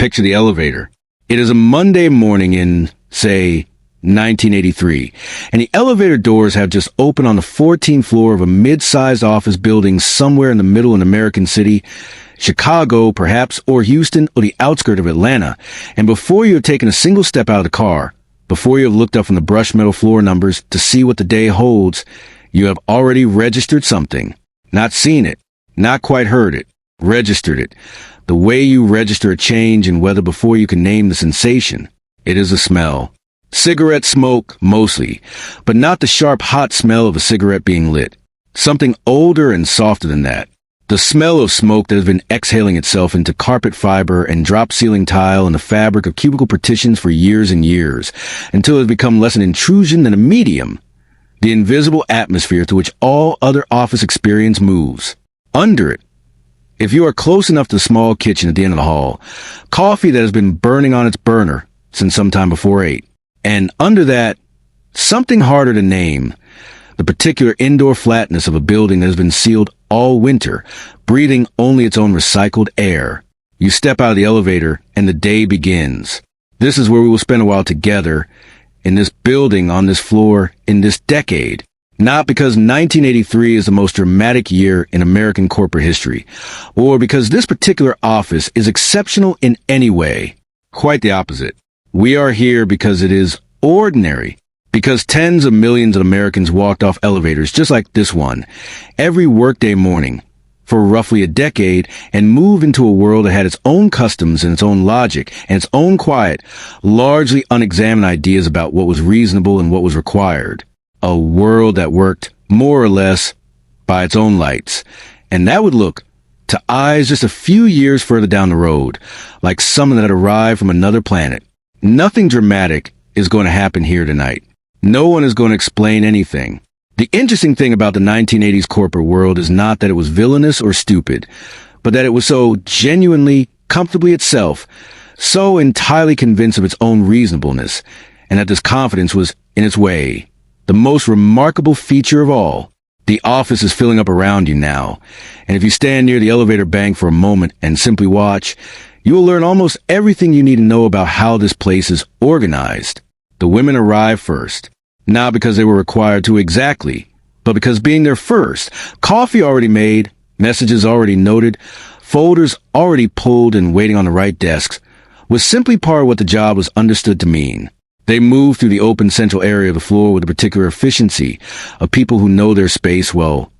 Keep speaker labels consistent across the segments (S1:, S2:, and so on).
S1: Picture the elevator. It is a Monday morning in, say, 1983, and the elevator doors have just opened on the 14th floor of a mid-sized office building somewhere in the middle of an American city, Chicago, perhaps, or Houston, or the outskirts of Atlanta. And before you have taken a single step out of the car, before you have looked up from the brushed metal floor numbers to see what the day holds, you have already registered something. Not seen it, not quite heard it, registered it. The way you register a change in weather before you can name the sensation. It is a smell. Cigarette smoke, mostly, but not the sharp, hot smell of a cigarette being lit. Something older and softer than that. The smell of smoke that has been exhaling itself into carpet fiber and drop ceiling tile and the fabric of cubicle partitions for years and years, until it has become less an intrusion than a medium. The invisible atmosphere to which all other office experience moves. Under it, if you are close enough to the small kitchen at the end of the hall, coffee that has been burning on its burner since sometime before 8. And under that, something harder to name, the particular indoor flatness of a building that has been sealed all winter, breathing only its own recycled air. You step out of the elevator and the day begins. This is where we will spend a while together, in this building, on this floor, in this decade. Not because 1983 is the most dramatic year in American corporate history, or because this particular office is exceptional in any way. Quite the opposite. We are here because it is ordinary, because tens of millions of Americans walked off elevators just like this one, every workday morning, for roughly a decade, and moved into a world that had its own customs and its own logic and its own quiet, largely unexamined ideas about what was reasonable and what was required. A world that worked, more or less, by its own lights. And that would look, to eyes just a few years further down the road, like someone that had arrived from another planet. Nothing dramatic is going to happen here tonight. No one is going to explain anything. The interesting thing about the 1980s corporate world is not that it was villainous or stupid, but that it was so genuinely, comfortably itself, so entirely convinced of its own reasonableness, and that this confidence was, in its way, the most remarkable feature of all. The office is filling up around you now, and if you stand near the elevator bank for a moment and simply watch, you will learn almost everything you need to know about how this place is organized. The women arrive first, not because they were required to exactly, but because being there first, coffee already made, messages already noted, folders already pulled and waiting on the right desks, was simply part of what the job was understood to mean. They move through the open central area of the floor with a particular efficiency of people who know their space well.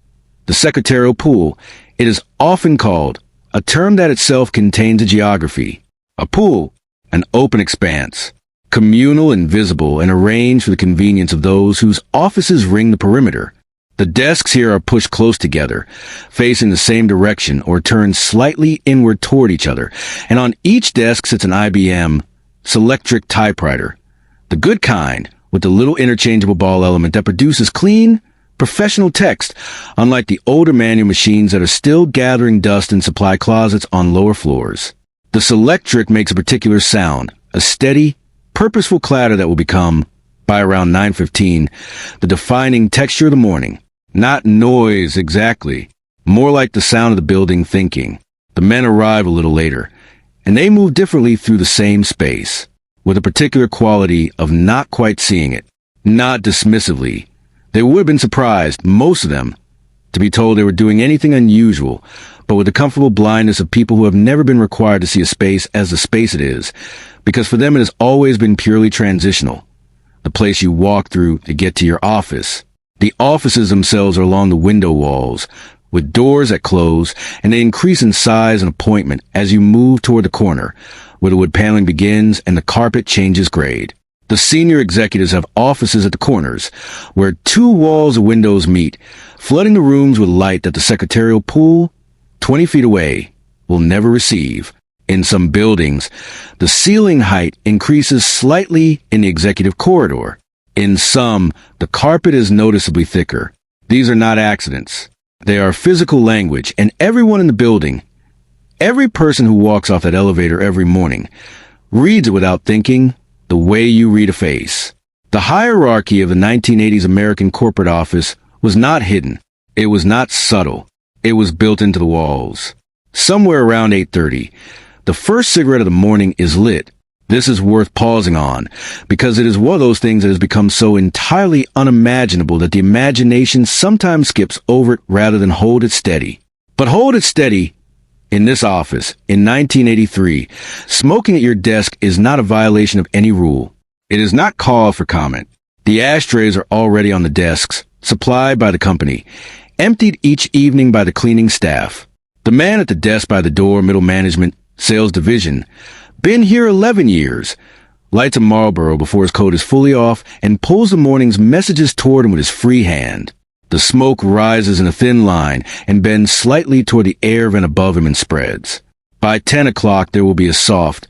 S1: The secretarial pool, it is often called, a term that itself contains a geography. A pool, an open expanse, communal and visible and arranged for the convenience of those whose offices ring the perimeter. The desks here are pushed close together, facing the same direction or turned slightly inward toward each other, and on each desk sits an IBM Selectric typewriter. The good kind, with the little interchangeable ball element that produces clean, professional text, unlike the older manual machines that are still gathering dust in supply closets on lower floors. The Selectric makes a particular sound, a steady, purposeful clatter that will become, by around 9:15, the defining texture of the morning. Not noise exactly, more like the sound of the building thinking. The men arrive a little later, and they move differently through the same space, with a particular quality of not quite seeing it, not dismissively. They would have been surprised, most of them, to be told they were doing anything unusual, but with the comfortable blindness of people who have never been required to see a space as the space it is, because for them it has always been purely transitional, the place you walk through to get to your office. The offices themselves are along the window walls, with doors that close, and they increase in size and appointment as you move toward the corner, where the wood paneling begins and the carpet changes grade. The senior executives have offices at the corners, where 2 walls of windows meet, flooding the rooms with light that the secretarial pool, 20 feet away, will never receive. In some buildings, the ceiling height increases slightly in the executive corridor. In some, the carpet is noticeably thicker. These are not accidents. They are physical language, and everyone in the building, every person who walks off that elevator every morning, reads it without thinking, the way you read a face. The hierarchy of the 1980s American corporate office was not hidden. It was not subtle. It was built into the walls. Somewhere around 8:30, The first cigarette of the morning is lit. This is worth pausing on, because it is one of those things that has become so entirely unimaginable that the imagination sometimes skips over it rather than hold it steady. But hold it steady. In this office, in 1983, smoking at your desk is not a violation of any rule. It is not called for comment. The ashtrays are already on the desks, supplied by the company, emptied each evening by the cleaning staff. The man at the desk by the door, middle management, sales division, been here 11 years, lights a Marlboro before his coat is fully off and pulls the morning's messages toward him with his free hand. The smoke rises in a thin line and bends slightly toward the air vent above him and spreads. By 10 o'clock, there will be a soft,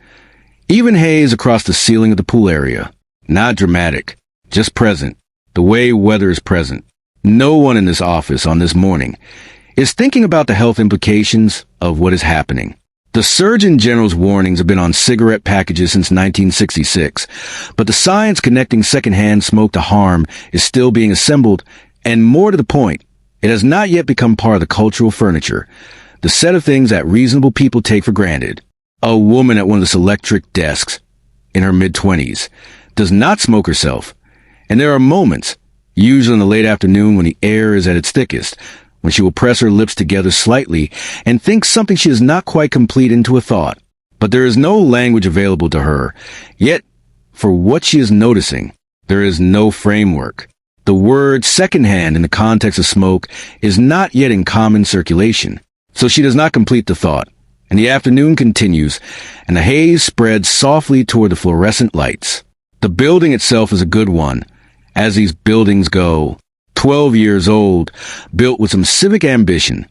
S1: even haze across the ceiling of the pool area. Not dramatic, just present, the way weather is present. No one in this office on this morning is thinking about the health implications of what is happening. The Surgeon General's warnings have been on cigarette packages since 1966, but the science connecting secondhand smoke to harm is still being assembled, and more to the point, it has not yet become part of the cultural furniture, the set of things that reasonable people take for granted. A woman at one of the electric desks, in her mid-20s, does not smoke herself, and there are moments, usually in the late afternoon when the air is at its thickest, when she will press her lips together slightly and think something she is not quite complete into a thought. But there is no language available to her. Yet, for what she is noticing, there is no framework. The word secondhand in the context of smoke is not yet in common circulation, so she does not complete the thought. And the afternoon continues, and the haze spreads softly toward the fluorescent lights. The building itself is a good one, as these buildings go. 12 years old, built with some civic ambition,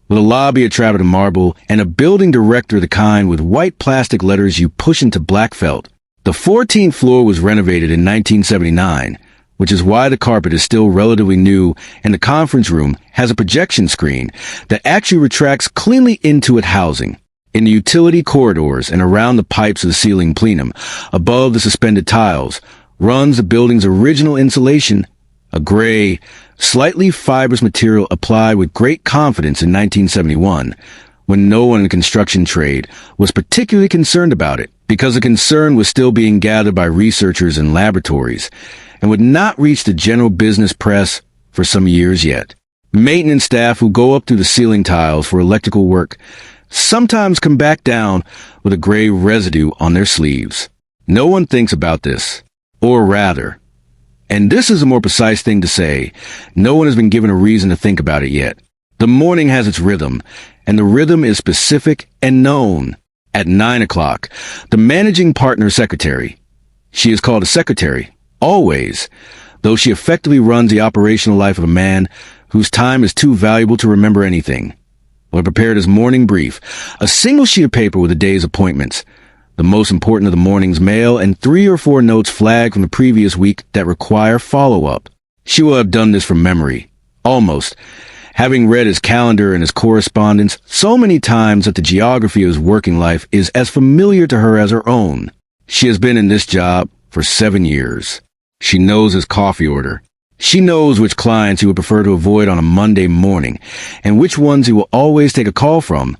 S1: with a lobby of traveled in marble and a building director of the kind with white plastic letters you push into black felt. The 14th floor was renovated in 1979, which is why the carpet is still relatively new, and the conference room has a projection screen that actually retracts cleanly into it housing. In the utility corridors and around the pipes of the ceiling plenum, above the suspended tiles, runs the building's original insulation, a gray, slightly fibrous material applied with great confidence in 1971, when no one in the construction trade was particularly concerned about it, because the concern was still being gathered by researchers and laboratories, and would not reach the general business press for some years yet. Maintenance staff who go up through the ceiling tiles for electrical work sometimes come back down with a gray residue on their sleeves. No one thinks about this, or rather, and this is a more precise thing to say, no one has been given a reason to think about it yet. The morning has its rhythm, and the rhythm is specific and known. At 9 o'clock, the managing partner secretary. She is called a secretary, always, though she effectively runs the operational life of a man whose time is too valuable to remember anything. Will prepare his morning brief, a single sheet of paper with the day's appointments, the most important of the morning's mail, and 3 or 4 notes flagged from the previous week that require follow-up. She will have done this from memory, almost, having read his calendar and his correspondence so many times that the geography of his working life is as familiar to her as her own. She has been in this job for 7 years. She knows his coffee order. She knows which clients he would prefer to avoid on a Monday morning, and which ones he will always take a call from,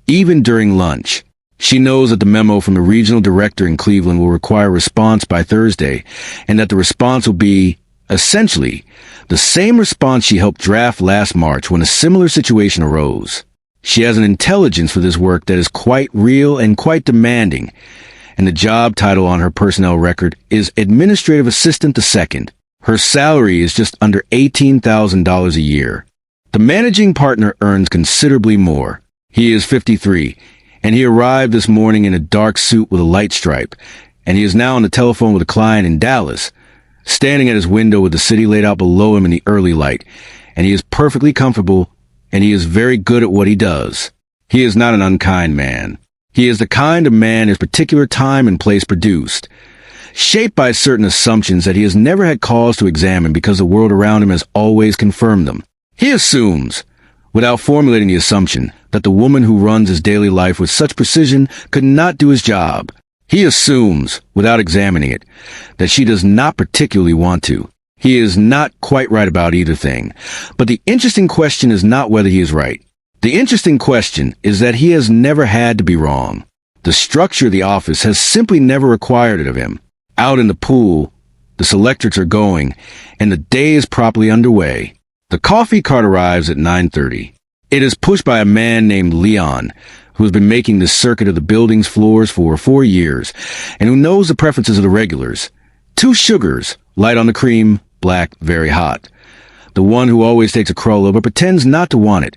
S1: even during lunch. She knows that the memo from the regional director in Cleveland will require a response by Thursday, and that the response will be, essentially, the same response she helped draft last March when a similar situation arose. She has an intelligence for this work that is quite real and quite demanding, and the job title on her personnel record is Administrative Assistant II. Her salary is just under $18,000 a year. The managing partner earns considerably more. He is 53. And he arrived this morning in a dark suit with a light stripe, and he is now on the telephone with a client in Dallas, standing at his window with the city laid out below him in the early light, and he is perfectly comfortable, and he is very good at what he does. He is not an unkind man. He is the kind of man his particular time and place produced, shaped by certain assumptions that he has never had cause to examine because the world around him has always confirmed them. He assumes, without formulating the assumption, that the woman who runs his daily life with such precision could not do his job. He assumes, without examining it, that she does not particularly want to. He is not quite right about either thing. But the interesting question is not whether he is right. The interesting question is that he has never had to be wrong. The structure of the office has simply never required it of him. Out in the pool, the selectrics are going, and the day is properly underway. The coffee cart arrives at 9:30. It is pushed by a man named Leon, who has been making this circuit of the building's floors for 4 years, and who knows the preferences of the regulars. 2 sugars, light on the cream, black, very hot. The one who always takes a cruller but pretends not to want it,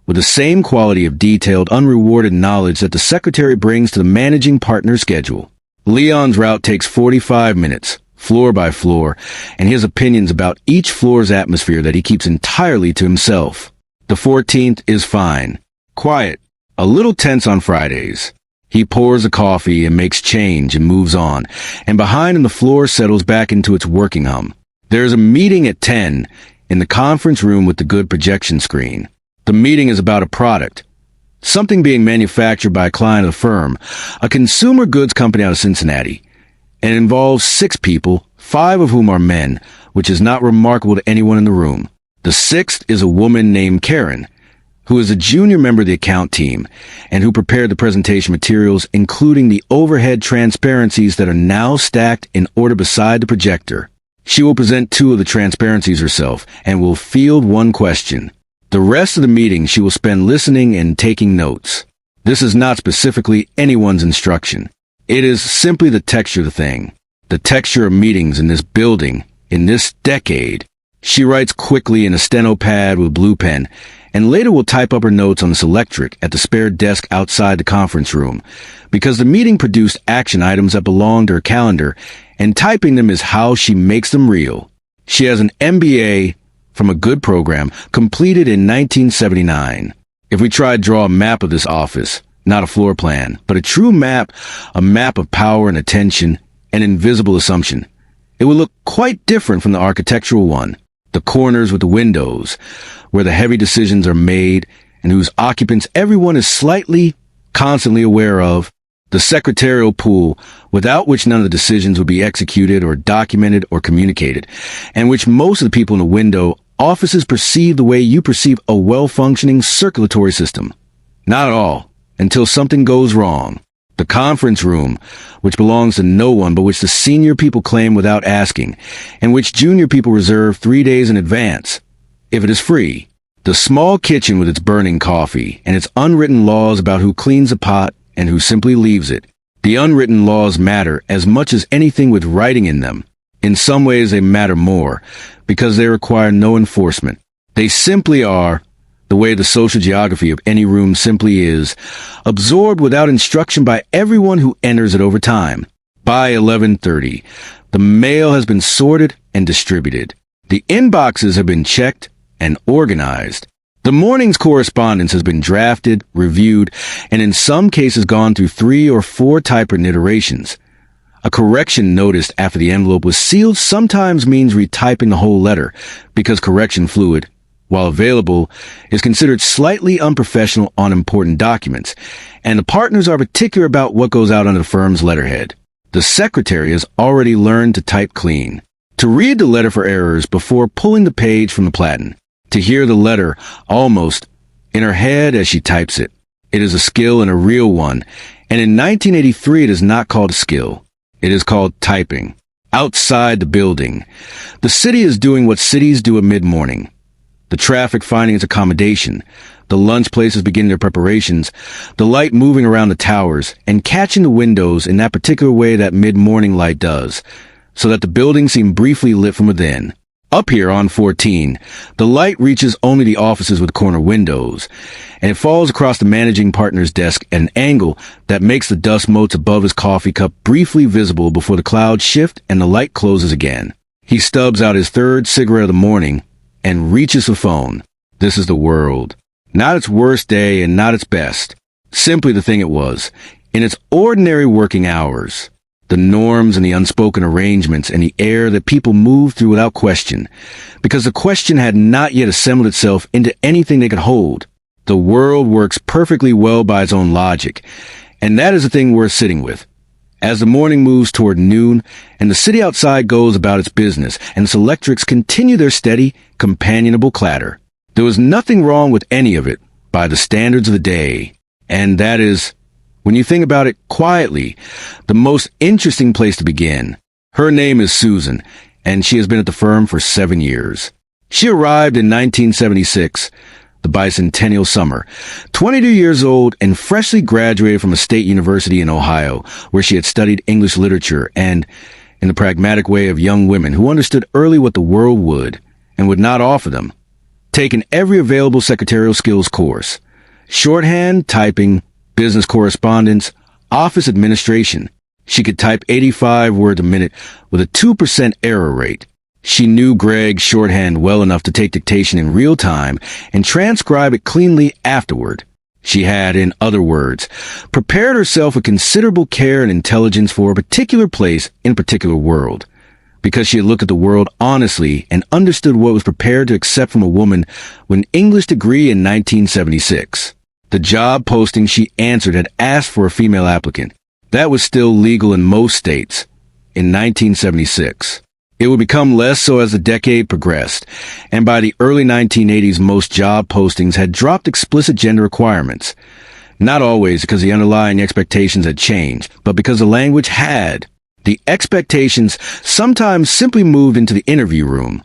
S1: with the same quality of detailed, unrewarded knowledge that the secretary brings to the managing partner's schedule. Leon's route takes 45 minutes, floor by floor, and he has opinions about each floor's atmosphere that he keeps entirely to himself. The 14th is fine. Quiet. A little tense on Fridays. He pours the coffee and makes change and moves on, and behind him the floor settles back into its working hum. There is a meeting at 10 in the conference room with the good projection screen. The meeting is about a product, something being manufactured by a client of the firm, a consumer goods company out of Cincinnati, and it involves 6 people, 5 of whom are men, which is not remarkable to anyone in the room. The 6th is a woman named Karen, who is a junior member of the account team, and who prepared the presentation materials, including the overhead transparencies that are now stacked in order beside the projector. She will present 2 of the transparencies herself, and will field 1 question. The rest of the meeting she will spend listening and taking notes. This is not specifically anyone's instruction. It is simply the texture of the thing. The texture of meetings in this building, in this decade. She writes quickly in a steno pad with a blue pen, and later will type up her notes on this electric at the spare desk outside the conference room, because the meeting produced action items that belong to her calendar, and typing them is how she makes them real. She has an MBA from a good program, completed in 1979. If we try to draw a map of this office, not a floor plan, but a true map, a map of power and attention, and invisible assumption, it would look quite different from the architectural one. The corners with the windows, where the heavy decisions are made, and whose occupants everyone is slightly, constantly aware of. The secretarial pool, without which none of the decisions would be executed or documented or communicated, and which most of the people in the window offices perceive the way you perceive a well-functioning circulatory system. Not at all, until something goes wrong. The conference room, which belongs to no one but which the senior people claim without asking, and which junior people reserve 3 days in advance, if it is free. The small kitchen with its burning coffee, and its unwritten laws about who cleans a pot and who simply leaves it. The unwritten laws matter as much as anything with writing in them. In some ways they matter more, because they require no enforcement. They simply are, the way the social geography of any room simply is, absorbed without instruction by everyone who enters it over time. By 11:30, the mail has been sorted and distributed. The inboxes have been checked and organized. The morning's correspondence has been drafted, reviewed, and in some cases gone through 3 or 4 typewritten iterations. A correction noticed after the envelope was sealed sometimes means retyping the whole letter, because correction fluid, while available, is considered slightly unprofessional on important documents, and the partners are particular about what goes out under the firm's letterhead. The secretary has already learned to type clean, to read the letter for errors before pulling the page from the platen, to hear the letter almost in her head as she types it. It is a skill and a real one, and in 1983 it is not called a skill. It is called typing. Outside the building, the city is doing what cities do at mid-morning. The traffic finding its accommodation, the lunch places beginning their preparations, the light moving around the towers, and catching the windows in that particular way that mid-morning light does, so that the building seem briefly lit from within. Up here on 14, the light reaches only the offices with corner windows, and it falls across the managing partner's desk at an angle that makes the dust motes above his coffee cup briefly visible before the clouds shift and the light closes again. He stubs out his 3rd cigarette of the morning and reaches the phone. This is the world. Not its worst day and not its best. Simply the thing it was. In its ordinary working hours. The norms and the unspoken arrangements and the air that people moved through without question, because the question had not yet assembled itself into anything they could hold. The world works perfectly well by its own logic, and that is the thing worth sitting with. As the morning moves toward noon, and the city outside goes about its business, and its electrics continue their steady, companionable clatter. There was nothing wrong with any of it, by the standards of the day, and that is When you think about it quietly, the most interesting place to begin. Her name is Susan, and she has been at the firm for 7 years. She arrived in 1976, the bicentennial summer, 22 years old and freshly graduated from a state university in Ohio, where she had studied English literature and, in the pragmatic way of young women who understood early what the world would and would not offer them, taken every available secretarial skills course: shorthand, typing, business correspondence, office administration. She could type 85 words a minute with a 2% error rate. She knew Greg's shorthand well enough to take dictation in real time and transcribe it cleanly afterward. She had, in other words, prepared herself with considerable care and intelligence for a particular place in a particular world, because she had looked at the world honestly and understood what was prepared to accept from a woman with an English degree in 1976. The job posting she answered had asked for a female applicant. That was still legal in most states in 1976. It would become less so as the decade progressed, and by the early 1980s most job postings had dropped explicit gender requirements. Not always because the underlying expectations had changed, but because the language had. The expectations sometimes simply moved into the interview room,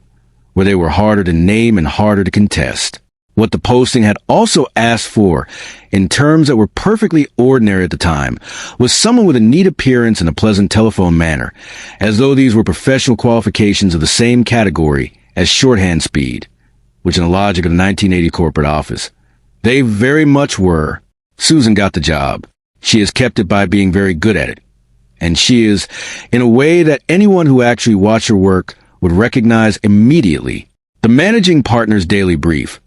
S1: where they were harder to name and harder to contest. What the posting had also asked for, in terms that were perfectly ordinary at the time, was someone with a neat appearance and a pleasant telephone manner, as though these were professional qualifications of the same category as shorthand speed, which in the logic of the 1980 corporate office, they very much were. Susan got the job. She has kept it by being very good at it. And she is, in a way that anyone who actually watched her work would recognize immediately, the managing partner's daily brief,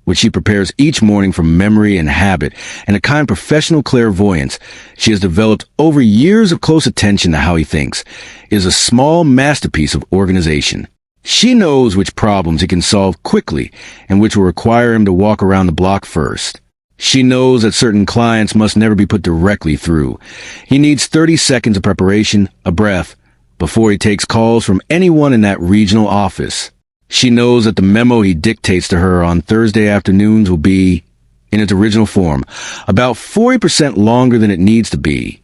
S1: which she prepares each morning from memory and habit, and a kind of professional clairvoyance she has developed over years of close attention to how he thinks, is a small masterpiece of organization. She knows which problems he can solve quickly and which will require him to walk around the block first. She knows that certain clients must never be put directly through. He needs 30 seconds of preparation, a breath, before he takes calls from anyone in that regional office. She knows that the memo he dictates to her on Thursday afternoons will be, in its original form, about 40% longer than it needs to be,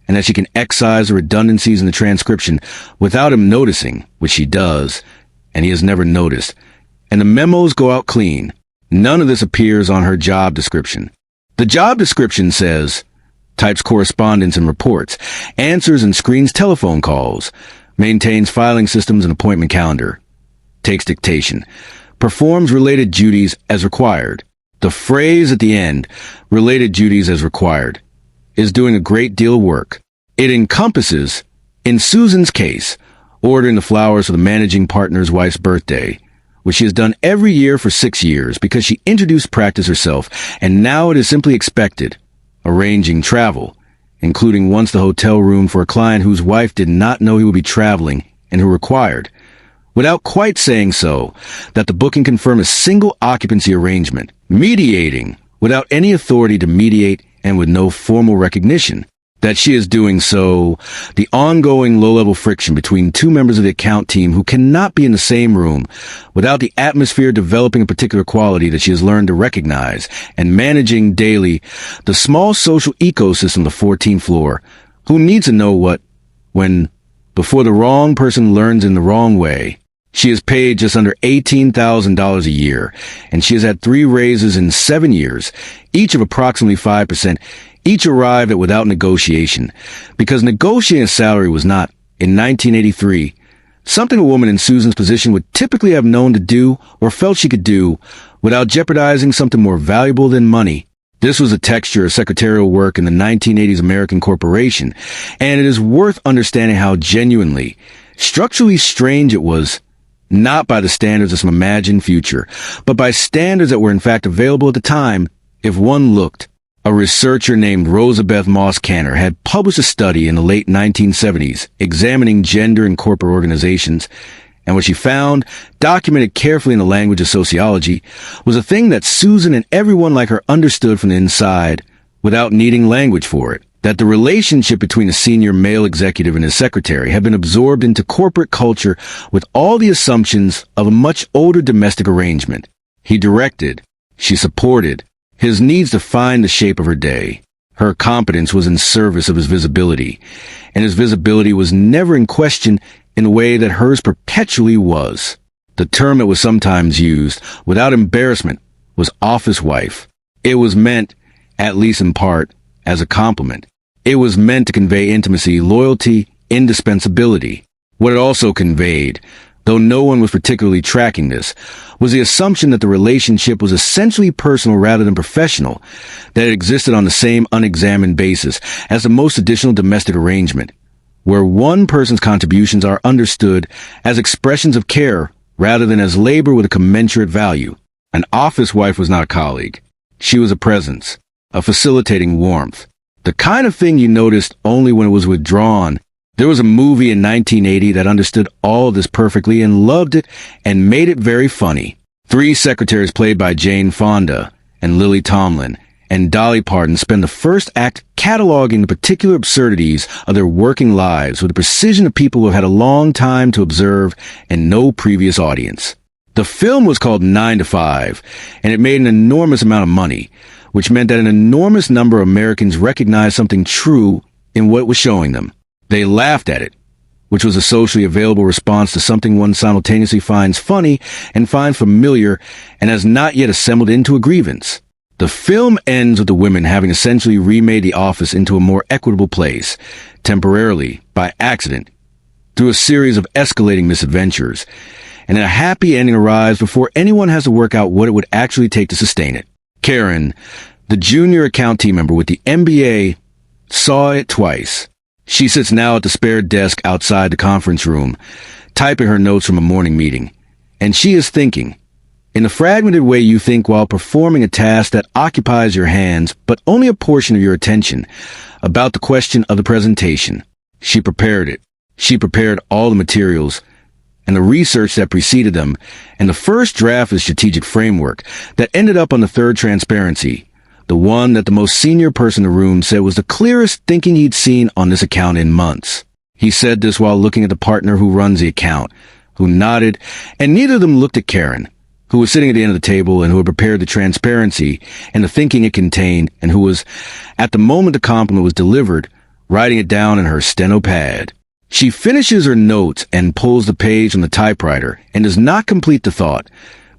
S1: and that she can excise the redundancies in the transcription without him noticing, which she does, and he has never noticed. And the memos go out clean. None of this appears on her job description. The job description says, types correspondence and reports, answers and screens telephone calls, maintains filing systems and appointment calendar, takes dictation, performs related duties as required. The phrase at the end, related duties as required, is doing a great deal of work. It encompasses, in Susan's case, ordering the flowers for the managing partner's wife's birthday, which she has done every year for 6 years because she introduced practice herself, and now it is simply expected. Arranging travel, including once the hotel room for a client whose wife did not know he would be traveling and who required, without quite saying so, that the booking confirm a single occupancy arrangement, mediating without any authority to mediate and with no formal recognition. That she is doing so, the ongoing low-level friction between two members of the account team who cannot be in the same room without the atmosphere developing a particular quality that she has learned to recognize, and managing daily the small social ecosystem of the 14th floor, who needs to know what, when, before the wrong person learns in the wrong way. She is paid just under $18,000 a year, and she has had 3 raises in 7 years, each of approximately 5%, each arrived at without negotiation, because negotiating a salary was not, in 1983, something a woman in Susan's position would typically have known to do or felt she could do without jeopardizing something more valuable than money. This was the texture of secretarial work in the 1980s American corporation, and it is worth understanding how genuinely, structurally strange it was, not by the standards of some imagined future, but by standards that were in fact available at the time, if one looked. A researcher named Rosabeth Moss Kanner had published a study in the late 1970s examining gender in corporate organizations, and what she found, documented carefully in the language of sociology, was a thing that Susan and everyone like her understood from the inside without needing language for it. That the relationship between a senior male executive and his secretary had been absorbed into corporate culture with all the assumptions of a much older domestic arrangement. He directed, she supported, his needs defined the shape of her day. Her competence was in service of his visibility, and his visibility was never in question in a way that hers perpetually was. The term that was sometimes used, without embarrassment, was office wife. It was meant, at least in part, as a compliment. It was meant to convey intimacy, loyalty, indispensability. What it also conveyed, though no one was particularly tracking this, was the assumption that the relationship was essentially personal rather than professional, that it existed on the same unexamined basis as the most traditional domestic arrangement, where one person's contributions are understood as expressions of care rather than as labor with a commensurate value. An office wife was not a colleague. She was a presence, a facilitating warmth, the kind of thing you noticed only when it was withdrawn. There was a movie in 1980 that understood all of this perfectly and loved it and made it very funny. 3 secretaries played by Jane Fonda and Lily Tomlin and Dolly Parton spend the first act cataloging the particular absurdities of their working lives with the precision of people who have had a long time to observe and no previous audience. The film was called 9 to 5, and it made an enormous amount of money, which meant that an enormous number of Americans recognized something true in what it was showing them. They laughed at it, which was a socially available response to something one simultaneously finds funny and finds familiar and has not yet assembled into a grievance. The film ends with the women having essentially remade the office into a more equitable place, temporarily, by accident, through a series of escalating misadventures, and a happy ending arrives before anyone has to work out what it would actually take to sustain it. Karen, the junior account team member with the MBA, saw it twice. She sits now at the spare desk outside the conference room, typing her notes from a morning meeting. And she is thinking, in the fragmented way you think while performing a task that occupies your hands, but only a portion of your attention, about the question of the presentation. She prepared it. She prepared all the materials and the research that preceded them, and the first draft of the strategic framework that ended up on the third transparency, the one that the most senior person in the room said was the clearest thinking he'd seen on this account in months. He said this while looking at the partner who runs the account, who nodded, and neither of them looked at Karen, who was sitting at the end of the table and who had prepared the transparency and the thinking it contained, and who was, at the moment the compliment was delivered, writing it down in her steno pad. She finishes her notes and pulls the page on the typewriter and does not complete the thought,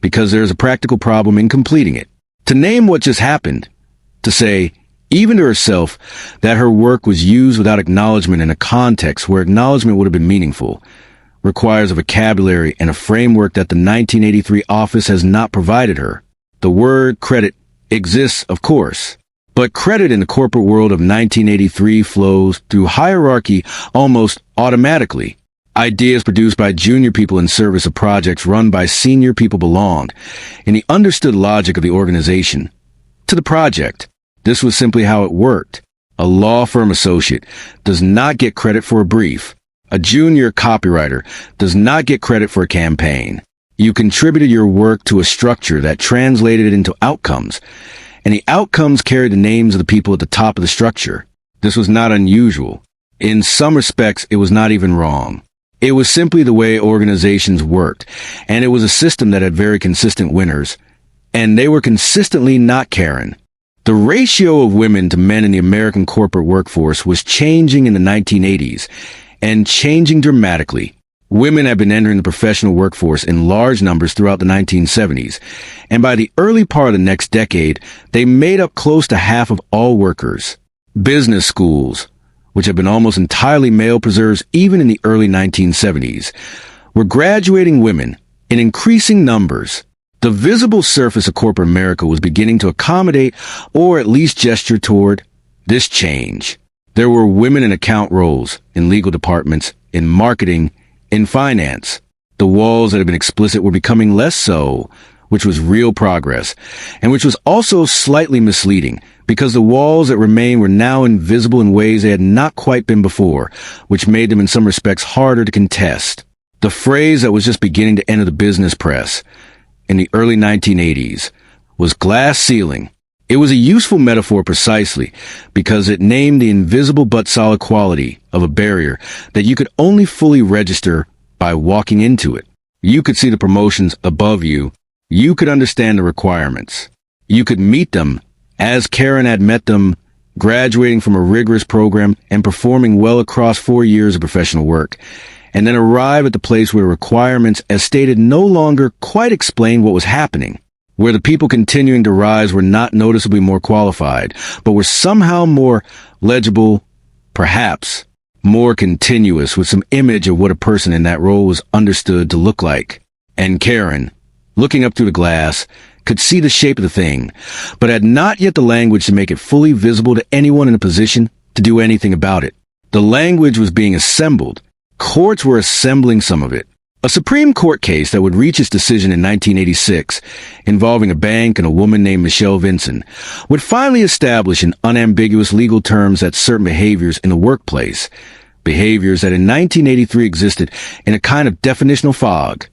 S1: because there is a practical problem in completing it. To name what just happened, to say, even to herself, that her work was used without acknowledgement in a context where acknowledgement would have been meaningful, requires a vocabulary and a framework that the 1983 office has not provided her. The word credit exists, of course, but credit in the corporate world of 1983 flows through hierarchy almost automatically. Ideas produced by junior people in service of projects run by senior people belonged, in the understood logic of the organization, to the project. This was simply how it worked. A law firm associate does not get credit for a brief. A junior copywriter does not get credit for a campaign. You contributed your work to a structure that translated it into outcomes, and the outcomes carried the names of the people at the top of the structure. This was not unusual. In some respects, it was not even wrong. It was simply the way organizations worked, and it was a system that had very consistent winners, and they were consistently not Karen. The ratio of women to men in the American corporate workforce was changing in the 1980s, and changing dramatically. Women had been entering the professional workforce in large numbers throughout the 1970s, and by the early part of the next decade, they made up close to half of all workers. Business schools, which had been almost entirely male preserves even in the early 1970s, were graduating women in increasing numbers. The visible surface of corporate America was beginning to accommodate, or at least gesture toward, this change. There were women in account roles, in legal departments, in marketing, in finance. The walls that had been explicit were becoming less so, which was real progress, and which was also slightly misleading, because the walls that remained were now invisible in ways they had not quite been before, which made them in some respects harder to contest. The phrase that was just beginning to enter the business press in the early 1980s was glass ceiling. It was a useful metaphor precisely because it named the invisible but solid quality of a barrier that you could only fully register by walking into it. You could see the promotions above you. You could understand the requirements. You could meet them as Karen had met them graduating from a rigorous program and performing well across 4 years of professional work, and then arrive at the place where requirements, as stated, no longer quite explain what was happening, where the people continuing to rise were not noticeably more qualified, but were somehow more legible, perhaps more continuous, with some image of what a person in that role was understood to look like. And Karen, looking up through the glass, could see the shape of the thing, but had not yet the language to make it fully visible to anyone in a position to do anything about it. The language was being assembled. Courts were assembling some of it. A Supreme Court case that would reach its decision in 1986, involving a bank and a woman named Michelle Vinson, would finally establish in unambiguous legal terms that certain behaviors in the workplace, behaviors that in 1983 existed in a kind of definitional fog,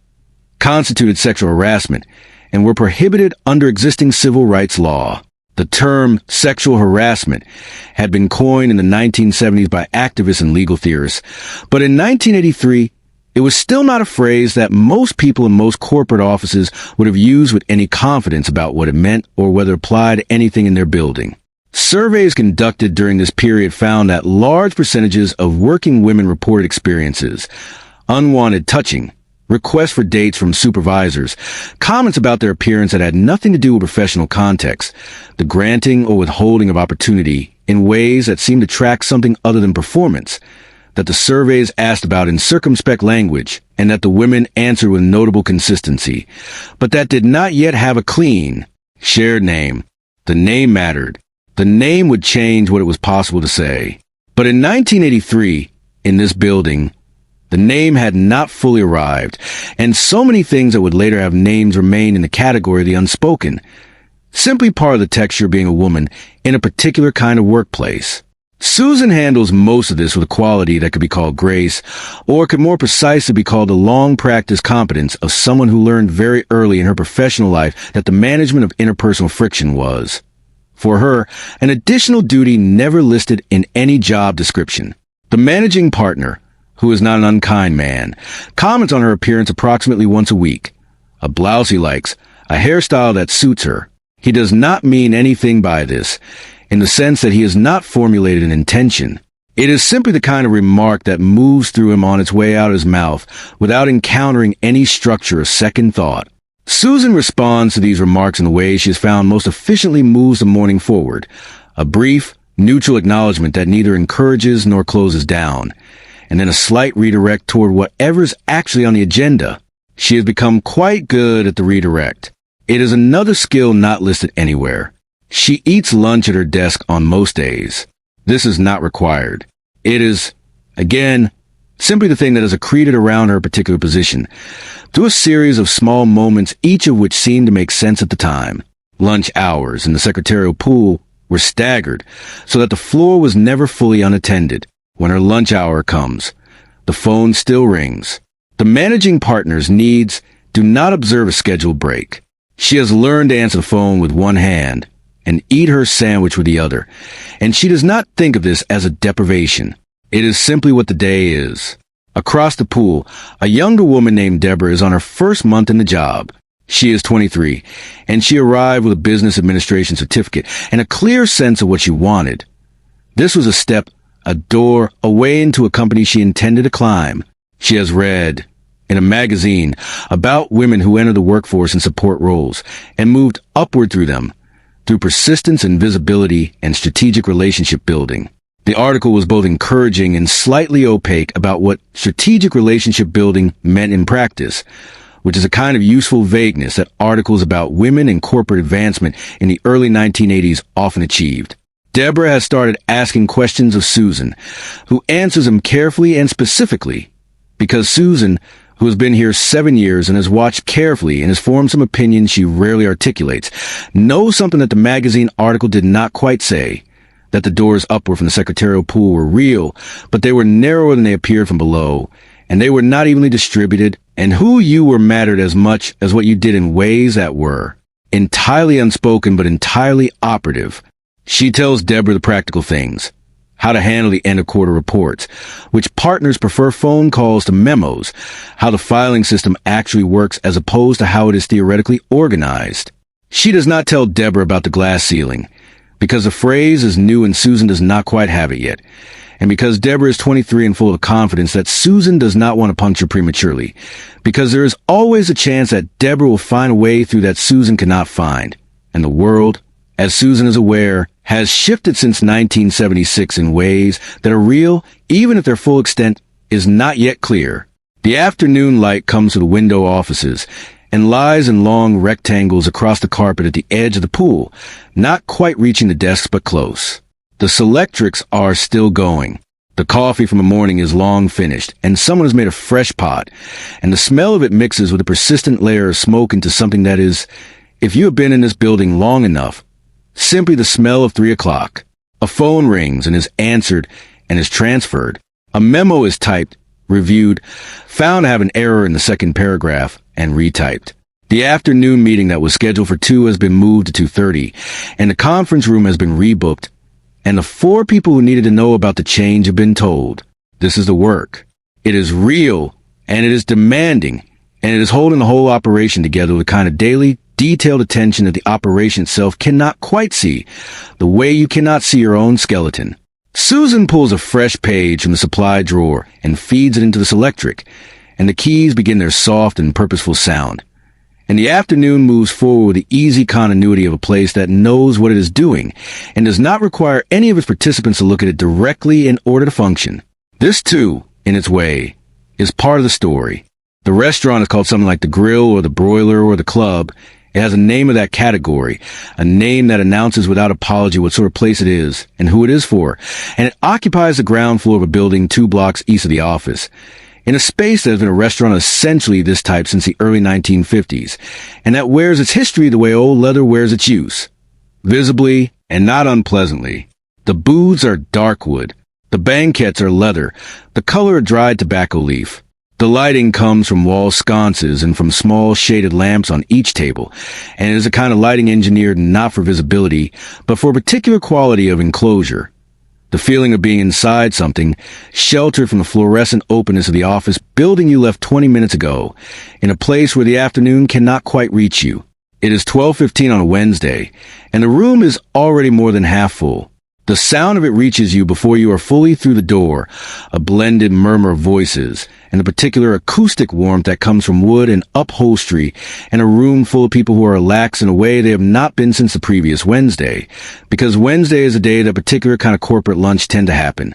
S1: constituted sexual harassment and were prohibited under existing civil rights law. The term sexual harassment had been coined in the 1970s by activists and legal theorists, but in 1983, it was still not a phrase that most people in most corporate offices would have used with any confidence about what it meant or whether it applied to anything in their building. Surveys conducted during this period found that large percentages of working women reported experiences, unwanted touching, requests for dates from supervisors, comments about their appearance that had nothing to do with professional context, the granting or withholding of opportunity in ways that seemed to track something other than performance, that the surveys asked about in circumspect language, and that the women answered with notable consistency, but that did not yet have a clean, shared name. The name mattered. The name would change what it was possible to say. But in 1983, in this building, the name had not fully arrived, and so many things that would later have names remained in the category of the unspoken, simply part of the texture of being a woman in a particular kind of workplace. Susan handles most of this with a quality that could be called grace, or could more precisely be called the long-practiced competence of someone who learned very early in her professional life that the management of interpersonal friction was, for her, an additional duty never listed in any job description. The managing partner, who is not an unkind man, comments on her appearance approximately once a week. A blouse he likes, a hairstyle that suits her. He does not mean anything by this, in the sense that he has not formulated an intention. It is simply the kind of remark that moves through him on its way out of his mouth without encountering any structure or second thought. Susan responds to these remarks in the way she has found most efficiently moves the morning forward, a brief, neutral acknowledgement that neither encourages nor closes down, and then a slight redirect toward whatever's actually on the agenda. She has become quite good at the redirect. It is another skill not listed anywhere. She eats lunch at her desk on most days. This is not required. It is, again, simply the thing that is accreted around her particular position, through a series of small moments, each of which seemed to make sense at the time. Lunch hours in the secretarial pool were staggered, so that the floor was never fully unattended. When her lunch hour comes, the phone still rings. The managing partner's needs do not observe a scheduled break. She has learned to answer the phone with one hand and eat her sandwich with the other, and she does not think of this as a deprivation. It is simply what the day is. Across the pool, a younger woman named Deborah is on her first month in the job. She is 23, and she arrived with a business administration certificate and a clear sense of what she wanted. This was a step, a door, away into a company she intended to climb. She has read, in a magazine, about women who enter the workforce in support roles and moved upward through them, through persistence and visibility and strategic relationship building. The article was both encouraging and slightly opaque about what strategic relationship building meant in practice, which is a kind of useful vagueness that articles about women and corporate advancement in the early 1980s often achieved. Deborah has started asking questions of Susan, who answers them carefully and specifically, because Susan, who has been here 7 years and has watched carefully and has formed some opinions she rarely articulates, knows something that the magazine article did not quite say, that the doors upward from the secretarial pool were real, but they were narrower than they appeared from below, and they were not evenly distributed, and who you were mattered as much as what you did in ways that were entirely unspoken but entirely operative. She tells Deborah the practical things, how to handle the end-of-quarter reports, which partners prefer phone calls to memos, how the filing system actually works as opposed to how it is theoretically organized. She does not tell Deborah about the glass ceiling, because the phrase is new and Susan does not quite have it yet, and because Deborah is 23 and full of confidence that Susan does not want to puncture prematurely, because there is always a chance that Deborah will find a way through that Susan cannot find, and the world, as Susan is aware, has shifted since 1976 in ways that are real, even if their full extent is not yet clear. The afternoon light comes to the window offices and lies in long rectangles across the carpet at the edge of the pool, not quite reaching the desks but close. The selectrics are still going. The coffee from the morning is long finished, and someone has made a fresh pot, and the smell of it mixes with a persistent layer of smoke into something that is, if you have been in this building long enough, simply the smell of 3 o'clock. A phone rings and is answered and is transferred. A memo is typed, reviewed, found to have an error in the second paragraph, and retyped. The afternoon meeting that was scheduled for 2 has been moved to 2:30, and the conference room has been rebooked, and the 4 people who needed to know about the change have been told. This is the work. It is real, and it is demanding, and it is holding the whole operation together with the kind of daily, detailed attention that the operation itself cannot quite see, the way you cannot see your own skeleton. Susan pulls a fresh page from the supply drawer and feeds it into the selectric, and the keys begin their soft and purposeful sound. And the afternoon moves forward with the easy continuity of a place that knows what it is doing and does not require any of its participants to look at it directly in order to function. This, too, in its way, is part of the story. The restaurant is called something like the Grill or the Broiler or the Club. It has a name of that category, a name that announces without apology what sort of place it is and who it is for, and it occupies the ground floor of a building 2 blocks east of the office, in a space that has been a restaurant essentially this type since the early 1950s, and that wears its history the way old leather wears its use, visibly and not unpleasantly. The booths are dark wood, the banquettes are leather, the color a dried tobacco leaf. The lighting comes from wall sconces and from small shaded lamps on each table, and it is a kind of lighting engineered not for visibility, but for a particular quality of enclosure. The feeling of being inside something, sheltered from the fluorescent openness of the office building you left 20 minutes ago, in a place where the afternoon cannot quite reach you. It is 12:15 on a Wednesday, and the room is already more than half full. The sound of it reaches you before you are fully through the door, a blended murmur of voices, and a particular acoustic warmth that comes from wood and upholstery, and a room full of people who are lax in a way they have not been since the previous Wednesday, because Wednesday is a day that particular kind of corporate lunch tend to happen.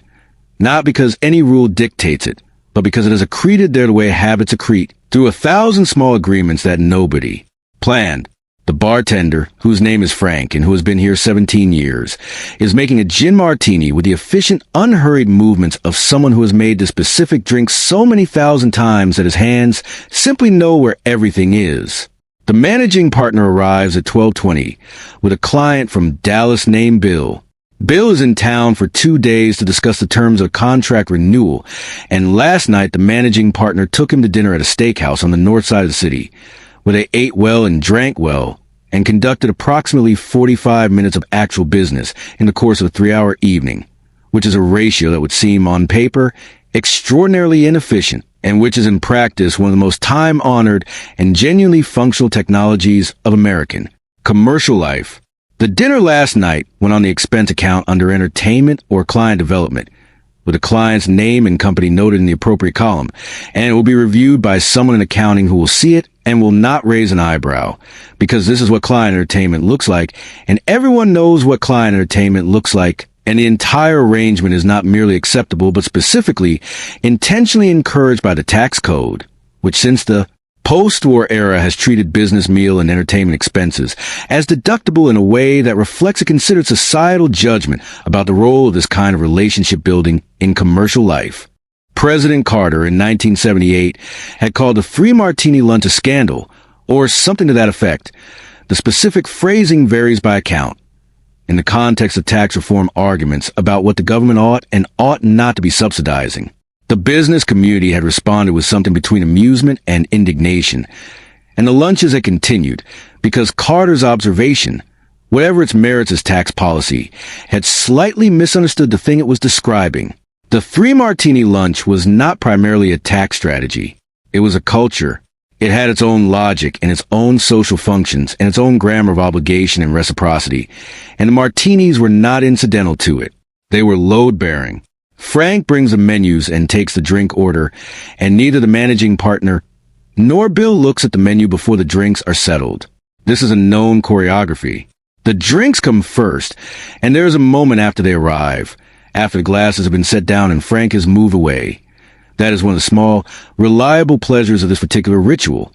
S1: Not because any rule dictates it, but because it is accreted there the way habits accrete, through 1,000 small agreements that nobody planned. The bartender, whose name is Frank and who has been here 17 years, is making a gin martini with the efficient, unhurried movements of someone who has made the specific drink so many thousand times that his hands simply know where everything is. The managing partner arrives at 12:20 with a client from Dallas named Bill. Bill is in town for 2 days to discuss the terms of contract renewal, and last night the managing partner took him to dinner at a steakhouse on the north side of the city, where they ate well and drank well, and conducted approximately 45 minutes of actual business in the course of a 3-hour evening, which is a ratio that would seem on paper extraordinarily inefficient, and which is in practice one of the most time-honored and genuinely functional technologies of American commercial life. The dinner last night went on the expense account under entertainment or client development, with the client's name and company noted in the appropriate column, and it will be reviewed by someone in accounting who will see it and will not raise an eyebrow, because this is what client entertainment looks like, and everyone knows what client entertainment looks like, and the entire arrangement is not merely acceptable, but specifically, intentionally encouraged by the tax code, which since the post-war era has treated business meal and entertainment expenses as deductible in a way that reflects a considered societal judgment about the role of this kind of relationship building in commercial life. President Carter in 1978 had called the free martini lunch a scandal, or something to that effect. The specific phrasing varies by account. In the context of tax reform arguments about what the government ought and ought not to be subsidizing, the business community had responded with something between amusement and indignation, and the lunches had continued because Carter's observation, whatever its merits as tax policy, had slightly misunderstood the thing it was describing. The 3 martini lunch was not primarily a tax strategy. It was a culture, It had its own logic and its own social functions and its own grammar of obligation and reciprocity. And the martinis were not incidental to it. They were load-bearing. Frank brings the menus and takes the drink order, and neither the managing partner nor Bill looks at the menu before the drinks are settled. This is a known choreography. The drinks come first, and there is a moment after they arrive, after the glasses have been set down and Frank has moved away. That is one of the small, reliable pleasures of this particular ritual.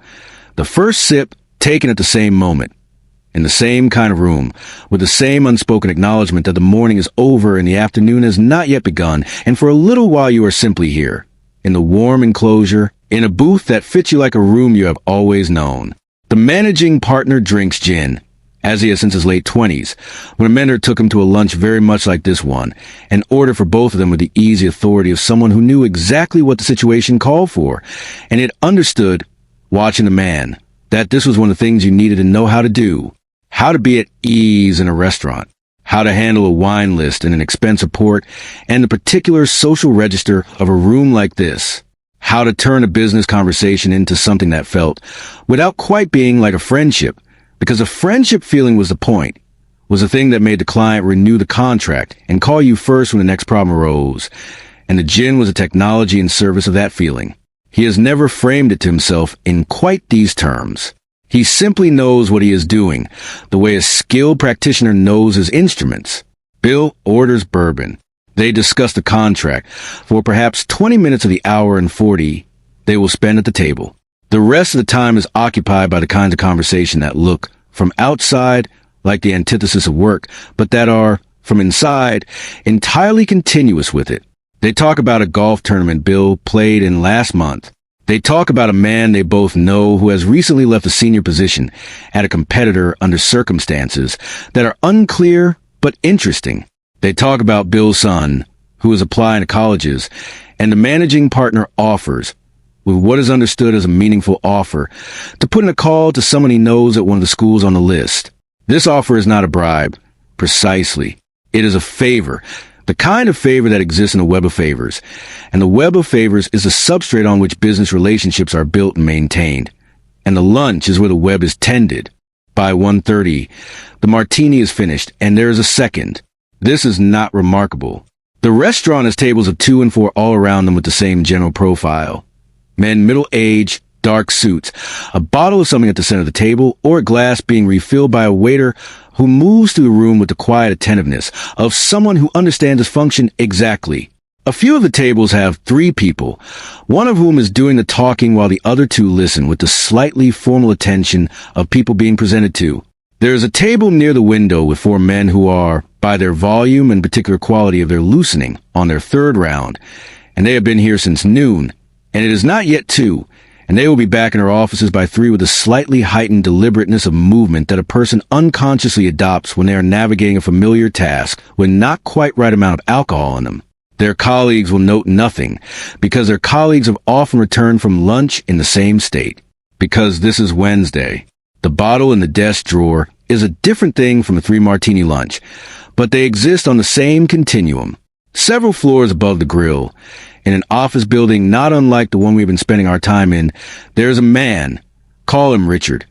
S1: The first sip taken at the same moment, in the same kind of room, with the same unspoken acknowledgement that the morning is over and the afternoon has not yet begun, and for a little while you are simply here, in the warm enclosure, in a booth that fits you like a room you have always known. The managing partner drinks gin, as he has since his late 20s, when a mentor took him to a lunch very much like this one, and ordered for both of them with the easy authority of someone who knew exactly what the situation called for, and it understood, watching the man, that this was one of the things you needed to know how to do, how to be at ease in a restaurant, how to handle a wine list and an expense report, and the particular social register of a room like this, how to turn a business conversation into something that felt, without quite being like a friendship, because a friendship feeling was the point, was the thing that made the client renew the contract and call you first when the next problem arose. And the gin was a technology in service of that feeling. He has never framed it to himself in quite these terms. He simply knows what he is doing, the way a skilled practitioner knows his instruments. Bill orders bourbon. They discuss the contract for perhaps 20 minutes of the hour and 40 they will spend at the table. The rest of the time is occupied by the kinds of conversation that look, from outside, like the antithesis of work, but that are, from inside, entirely continuous with it. They talk about a golf tournament Bill played in last month. They talk about a man they both know who has recently left a senior position at a competitor under circumstances that are unclear but interesting. They talk about Bill's son, who is applying to colleges, and the managing partner offers, with what is understood as a meaningful offer, to put in a call to someone he knows at one of the schools on the list. This offer is not a bribe, precisely. It is a favor, the kind of favor that exists in a web of favors. And the web of favors is the substrate on which business relationships are built and maintained. And the lunch is where the web is tended. By 1:30, the martini is finished, and there is a second. This is not remarkable. The restaurant has tables of 2 and 4 all around them with the same general profile. Men middle-aged, dark suits, a bottle of something at the center of the table, or a glass being refilled by a waiter who moves through the room with the quiet attentiveness of someone who understands his function exactly. A few of the tables have 3 people, one of whom is doing the talking while the other 2 listen with the slightly formal attention of people being presented to. There is a table near the window with 4 men who are, by their volume and particular quality of their loosening, on their 3rd round, and they have been here since noon, and it is not yet 2, and they will be back in their offices by 3 with a slightly heightened deliberateness of movement that a person unconsciously adopts when they are navigating a familiar task with not quite right amount of alcohol in them. Their colleagues will note nothing, because their colleagues have often returned from lunch in the same state. Because this is Wednesday. The bottle in the desk drawer is a different thing from a 3-martini lunch, but they exist on the same continuum. Several floors above the grill, in an office building not unlike the one we've been spending our time in, there is a man, call him Richard,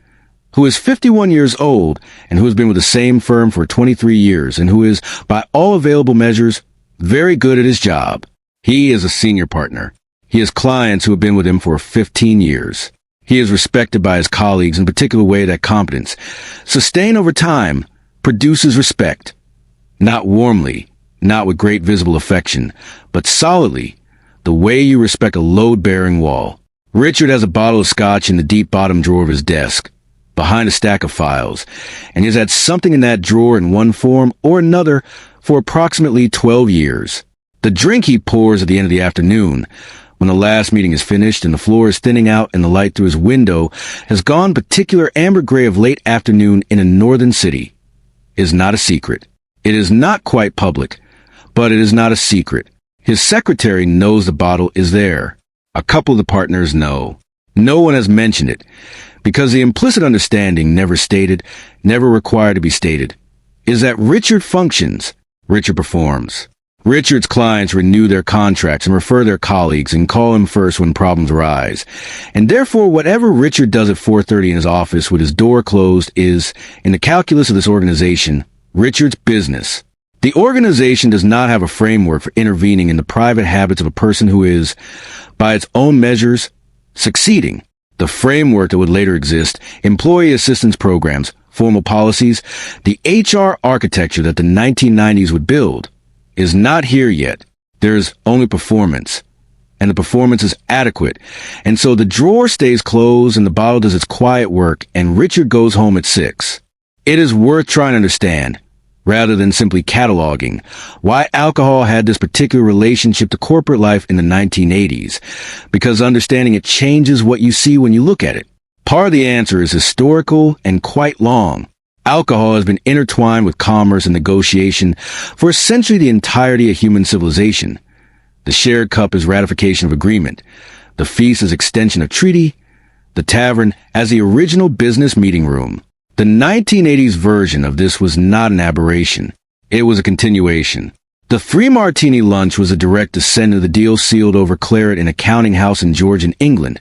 S1: who is 51 years old and who has been with the same firm for 23 years and who is, by all available measures, very good at his job. He is a senior partner. He has clients who have been with him for 15 years. He is respected by his colleagues in a particular way that competence, sustained over time, produces respect. Not warmly, not with great visible affection, but solidly, the way you respect a load-bearing wall. Richard has a bottle of scotch in the deep bottom drawer of his desk, behind a stack of files, and he has had something in that drawer in one form or another for approximately 12 years. The drink he pours at the end of the afternoon, when the last meeting is finished and the floor is thinning out and the light through his window has gone particular amber gray of late afternoon in a northern city, is not a secret. It is not quite public, but it is not a secret. His secretary knows the bottle is there. A couple of the partners know. No one has mentioned it, because the implicit understanding, never stated, never required to be stated, is that Richard functions, Richard performs. Richard's clients renew their contracts and refer their colleagues and call him first when problems arise. And therefore, whatever Richard does at 4:30 in his office with his door closed is, in the calculus of this organization, Richard's business. The organization does not have a framework for intervening in the private habits of a person who is, by its own measures, succeeding. The framework that would later exist, employee assistance programs, formal policies, the HR architecture that the 1990s would build, is not here yet. There's only performance, and the performance is adequate. And so the drawer stays closed and the bottle does its quiet work, and Richard goes home at 6. It is worth trying to understand, rather than simply cataloging, why alcohol had this particular relationship to corporate life in the 1980s, because understanding it changes what you see when you look at it. Part of the answer is historical and quite long. Alcohol has been intertwined with commerce and negotiation for essentially the entirety of human civilization. The shared cup is ratification of agreement. The feast is extension of treaty. The tavern as the original business meeting room. The 1980s version of this was not an aberration. It was a continuation. The 3-martini lunch was a direct descendant of the deal sealed over claret in a counting house in Georgian England,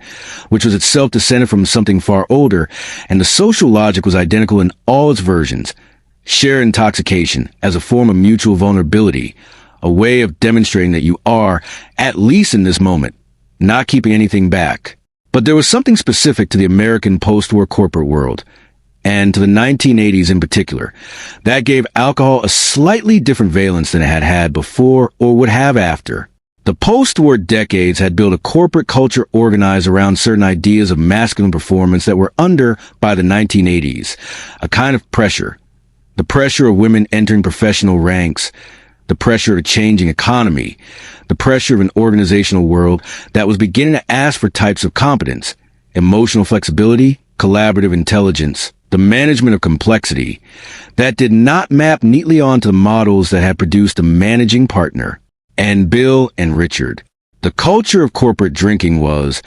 S1: which was itself descended from something far older, and the social logic was identical in all its versions. Share intoxication as a form of mutual vulnerability, a way of demonstrating that you are, at least in this moment, not keeping anything back. But there was something specific to the American post-war corporate world, and to the 1980s in particular, that gave alcohol a slightly different valence than it had had before or would have after. The post-war decades had built a corporate culture organized around certain ideas of masculine performance that were under by the 1980s, a kind of pressure. The pressure of women entering professional ranks, the pressure of a changing economy, the pressure of an organizational world that was beginning to ask for types of competence, emotional flexibility, collaborative intelligence, the management of complexity, that did not map neatly onto the models that had produced a managing partner. And Bill and Richard. The culture of corporate drinking was,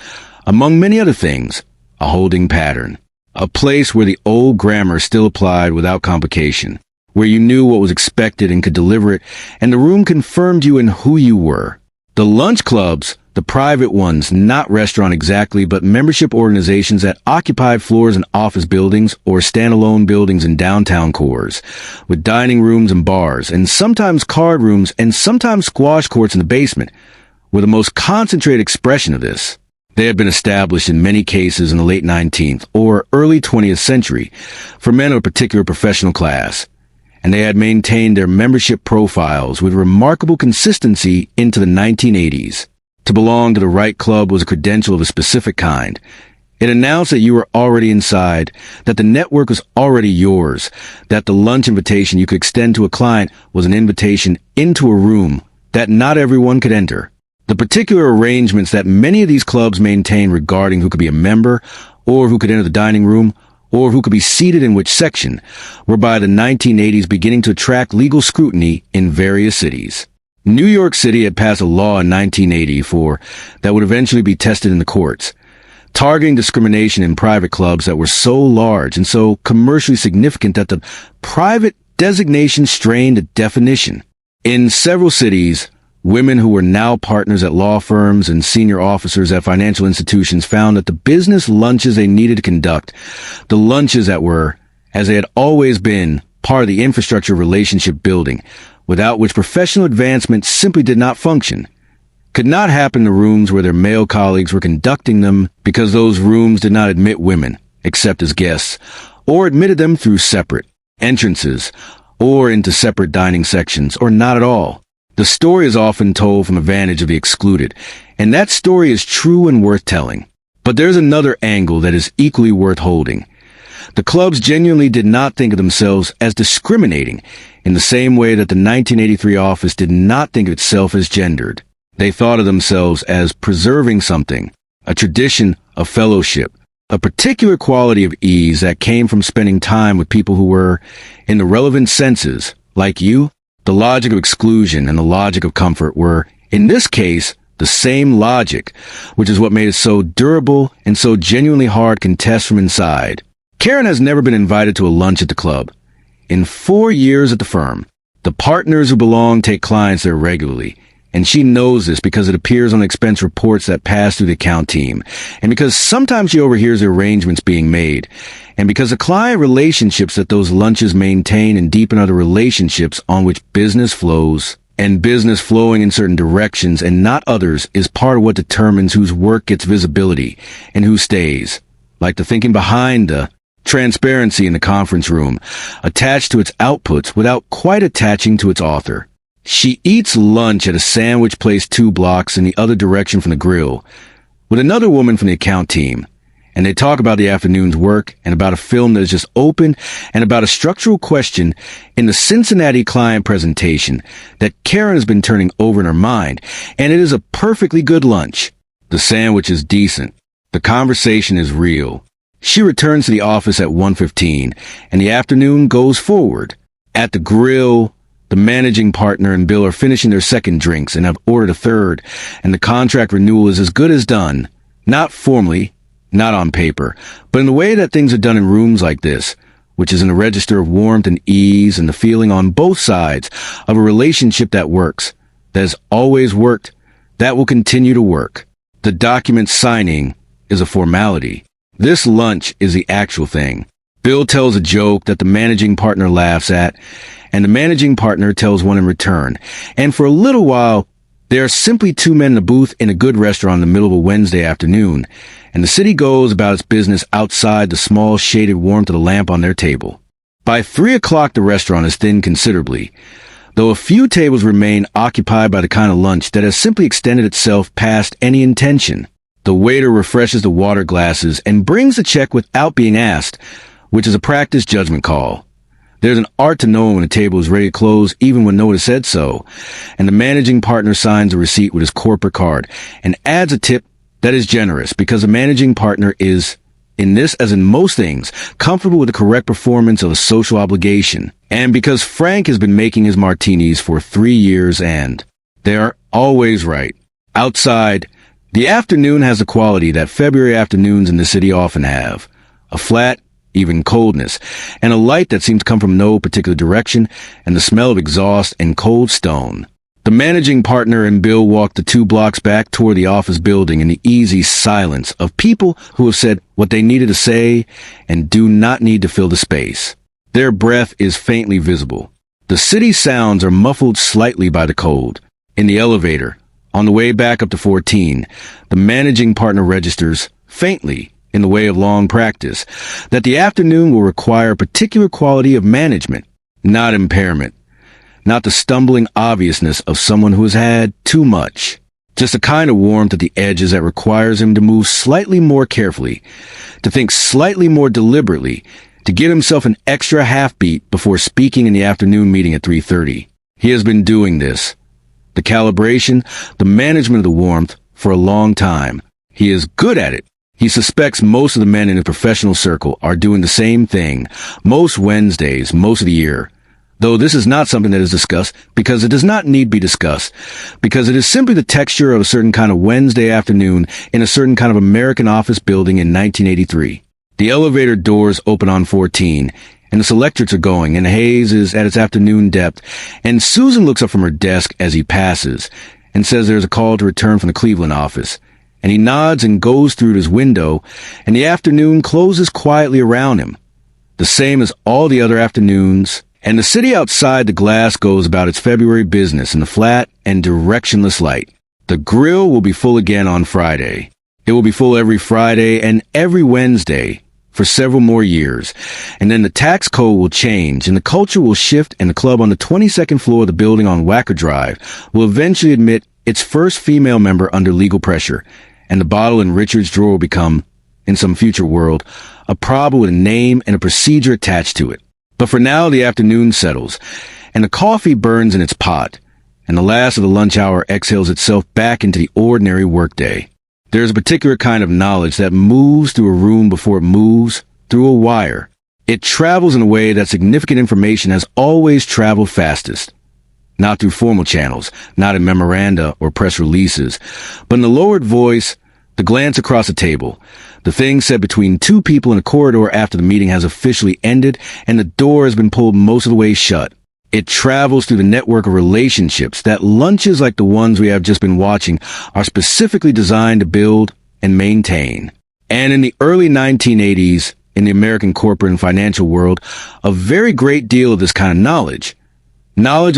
S1: among many other things, a holding pattern. A place where the old grammar still applied without complication, where you knew what was expected and could deliver it, and the room confirmed you in who you were. The lunch clubs, the private ones, not restaurant exactly, but membership organizations that occupied floors in office buildings or standalone buildings in downtown cores, with dining rooms and bars, and sometimes card rooms and sometimes squash courts in the basement, were the most concentrated expression of this. They had been established in many cases in the late 19th or early 20th century for men of a particular professional class, and they had maintained their membership profiles with remarkable consistency into the 1980s. To belong to the right club was a credential of a specific kind. It announced that you were already inside, that the network was already yours, that the lunch invitation you could extend to a client was an invitation into a room that not everyone could enter. The particular arrangements that many of these clubs maintained regarding who could be a member, or who could enter the dining room, or who could be seated in which section, were by the 1980s beginning to attract legal scrutiny in various cities. New York City had passed a law in 1984 that would eventually be tested in the courts, targeting discrimination in private clubs that were so large and so commercially significant that the private designation strained the definition. In several cities, women who were now partners at law firms and senior officers at financial institutions found that the business lunches they needed to conduct, the lunches that were, as they had always been, part of the infrastructure of relationship building, without which professional advancement simply did not function, could not happen in the rooms where their male colleagues were conducting them because those rooms did not admit women, except as guests, or admitted them through separate entrances, or into separate dining sections, or not at all. The story is often told from the vantage of the excluded, and that story is true and worth telling. But there's another angle that is equally worth holding. The clubs genuinely did not think of themselves as discriminating in the same way that the 1983 office did not think of itself as gendered. They thought of themselves as preserving something, a tradition of fellowship, a particular quality of ease that came from spending time with people who were, in the relevant senses, like you. The logic of exclusion and the logic of comfort were, in this case, the same logic, which is what made it so durable and so genuinely hard to contest from inside. Karen has never been invited to a lunch at the club. In 4 years at the firm, The partners who belong take clients there regularly, and she knows this because it appears on expense reports that pass through the account team, and because sometimes she overhears the arrangements being made, and because the client relationships that those lunches maintain and deepen are the relationships on which business flows, and business flowing in certain directions and not others is part of what determines whose work gets visibility and who stays, like the thinking behind the transparency in the conference room, attached to its outputs without quite attaching to its author. She eats lunch at a sandwich place 2 blocks in the other direction from the grill, with another woman from the account team, and they talk about the afternoon's work and about a film that is just opened and about a structural question in the Cincinnati client presentation that Karen has been turning over in her mind, and it is a perfectly good lunch. The sandwich is decent. The conversation is real. She returns to the office at 1:15, and the afternoon goes forward. At the grill, the managing partner and Bill are finishing their second drinks and have ordered a third, and the contract renewal is as good as done. Not formally, not on paper, but in the way that things are done in rooms like this, which is in a register of warmth and ease and the feeling on both sides of a relationship that works, that has always worked, that will continue to work. The document signing is a formality. This lunch is the actual thing. Bill tells a joke that the managing partner laughs at, and the managing partner tells one in return. And for a little while, there are simply 2 men in a booth in a good restaurant in the middle of a Wednesday afternoon, and the city goes about its business outside the small shaded warmth of the lamp on their table. By 3 o'clock, the restaurant is thinned considerably, though a few tables remain occupied by the kind of lunch that has simply extended itself past any intention. The waiter refreshes the water glasses and brings the check without being asked, which is a practiced judgment call. There's an art to knowing when a table is ready to close, even when no one has said so, and the managing partner signs a receipt with his corporate card and adds a tip that is generous because the managing partner is, in this as in most things, comfortable with the correct performance of a social obligation, and because Frank has been making his martinis for 3 years and they are always right. Outside, the afternoon has the quality that February afternoons in the city often have. A flat, even coldness, and a light that seems to come from no particular direction, and the smell of exhaust and cold stone. The managing partner and Bill walk the 2 blocks back toward the office building in the easy silence of people who have said what they needed to say and do not need to fill the space. Their breath is faintly visible. The city sounds are muffled slightly by the cold. In the elevator, on the way back up to 14, the managing partner registers, faintly, in the way of long practice, that the afternoon will require a particular quality of management, not impairment, not the stumbling obviousness of someone who has had too much, just a kind of warmth at the edges that requires him to move slightly more carefully, to think slightly more deliberately, to give himself an extra half-beat before speaking in the afternoon meeting at 3:30. He has been doing this. The calibration, the management of the warmth, for a long time. He is good at it. He suspects most of the men in his professional circle are doing the same thing, most Wednesdays, most of the year. Though this is not something that is discussed, because it does not need to be discussed, because it is simply the texture of a certain kind of Wednesday afternoon in a certain kind of American office building in 1983. The elevator doors open on 14, and the selectrics are going, and the haze is at its afternoon depth, and Susan looks up from her desk as he passes, and says there's a call to return from the Cleveland office, and he nods and goes through his window, and the afternoon closes quietly around him, the same as all the other afternoons, and the city outside the glass goes about its February business in the flat and directionless light. The grill will be full again on Friday. It will be full every Friday and every Wednesday, for several more years, and then the tax code will change, and the culture will shift, and the club on the 22nd floor of the building on Wacker Drive will eventually admit its first female member under legal pressure, and the bottle in Richard's drawer will become, in some future world, a problem with a name and a procedure attached to it. But for now, the afternoon settles, and the coffee burns in its pot, and the last of the lunch hour exhales itself back into the ordinary workday. There is a particular kind of knowledge that moves through a room before it moves through a wire. It travels in a way that significant information has always traveled fastest. Not through formal channels, not in memoranda or press releases, but in the lowered voice, the glance across the table, the thing said between 2 people in a corridor after the meeting has officially ended and the door has been pulled most of the way shut. It travels through the network of relationships that lunches like the ones we have just been watching are specifically designed to build and maintain. And in the early 1980s, in the American corporate and financial world, a very great deal of this kind of knowledge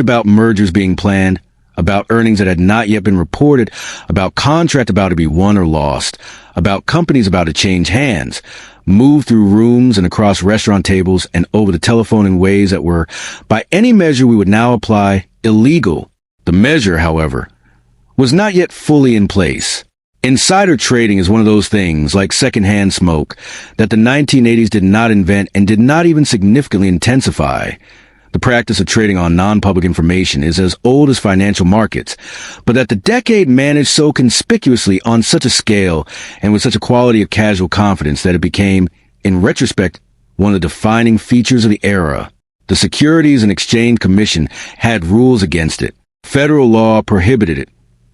S1: about mergers being planned, about earnings that had not yet been reported, about contract about to be won or lost, about companies about to change hands, move through rooms and across restaurant tables and over the telephone in ways that were, by any measure we would now apply, illegal. The measure, however, was not yet fully in place. Insider trading is one of those things, like secondhand smoke, that the 1980s did not invent and did not even significantly intensify. The practice of trading on non-public information is as old as financial markets, but that the decade managed so conspicuously on such a scale and with such a quality of casual confidence that it became, in retrospect, one of the defining features of the era. The Securities and Exchange Commission had rules against it. Federal law prohibited it,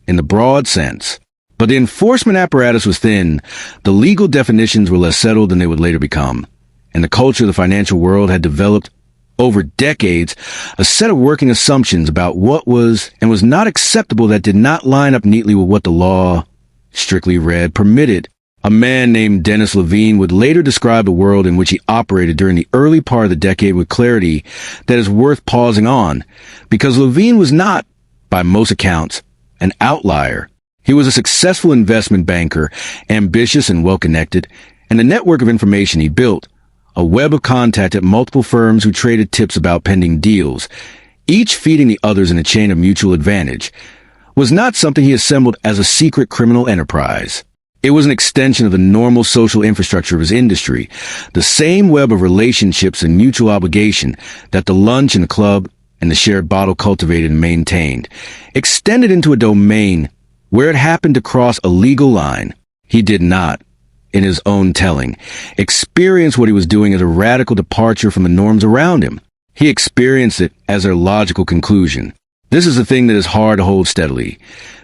S1: in the broad sense. But the enforcement apparatus was thin, the legal definitions were less settled than they would later become, and the culture of the financial world had developed, over decades, a set of working assumptions about what was and was not acceptable that did not line up neatly with what the law, strictly read, permitted. A man named Dennis Levine would later describe the world in which he operated during the early part of the decade with clarity that is worth pausing on, because Levine was not, by most accounts, an outlier. He was a successful investment banker, ambitious and well-connected, and the network of information he built, a web of contact at multiple firms who traded tips about pending deals, each feeding the others in a chain of mutual advantage, was not something he assembled as a secret criminal enterprise. It was an extension of the normal social infrastructure of his industry, the same web of relationships and mutual obligation that the lunch and the club and the shared bottle cultivated and maintained, extended into a domain where it happened to cross a legal line. He did not, in his own telling, experience what he was doing as a radical departure from the norms around him. He experienced it as their logical conclusion. This is the thing that is hard to hold steadily,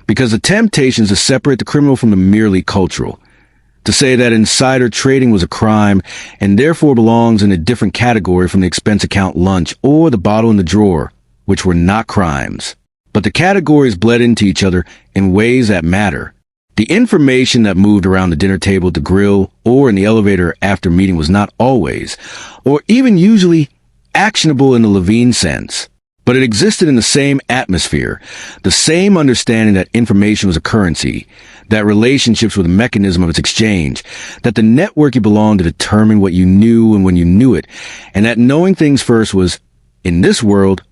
S1: because the temptation is to separate the criminal from the merely cultural, to say that insider trading was a crime and therefore belongs in a different category from the expense account lunch or the bottle in the drawer, which were not crimes. But the categories bled into each other in ways that matter. The information that moved around the dinner table, at the grill, or in the elevator after meeting was not always, or even usually, actionable in the Levine sense. But it existed in the same atmosphere, the same understanding that information was a currency, that relationships were the mechanism of its exchange, that the network you belonged to determined what you knew and when you knew it, and that knowing things first was, in this world,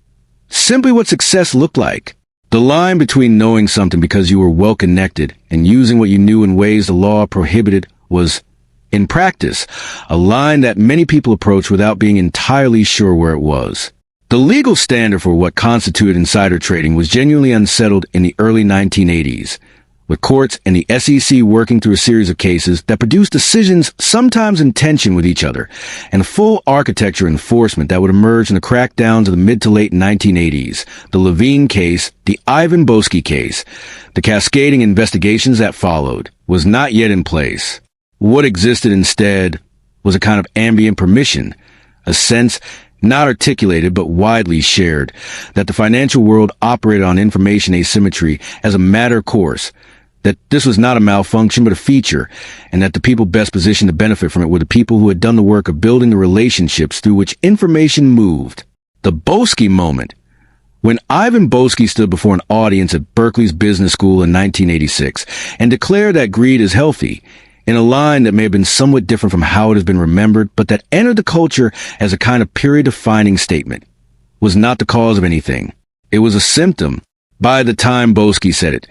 S1: simply what success looked like. The line between knowing something because you were well-connected and using what you knew in ways the law prohibited was, in practice, a line that many people approached without being entirely sure where it was. The legal standard for what constituted insider trading was genuinely unsettled in the early 1980s, with courts and the SEC working through a series of cases that produced decisions sometimes in tension with each other, and full architecture enforcement that would emerge in the crackdowns of the mid to late 1980s, the Levine case, the Ivan Boesky case, the cascading investigations that followed, was not yet in place. What existed instead was a kind of ambient permission, a sense not articulated but widely shared, that the financial world operated on information asymmetry as a matter of course, that this was not a malfunction but a feature, and that the people best positioned to benefit from it were the people who had done the work of building the relationships through which information moved. The Boesky moment. When Ivan Boesky stood before an audience at Berkeley's Business School in 1986 and declared that greed is healthy, in a line that may have been somewhat different from how it has been remembered, but that entered the culture as a kind of period-defining statement, was not the cause of anything. It was a symptom. By the time Boesky said it,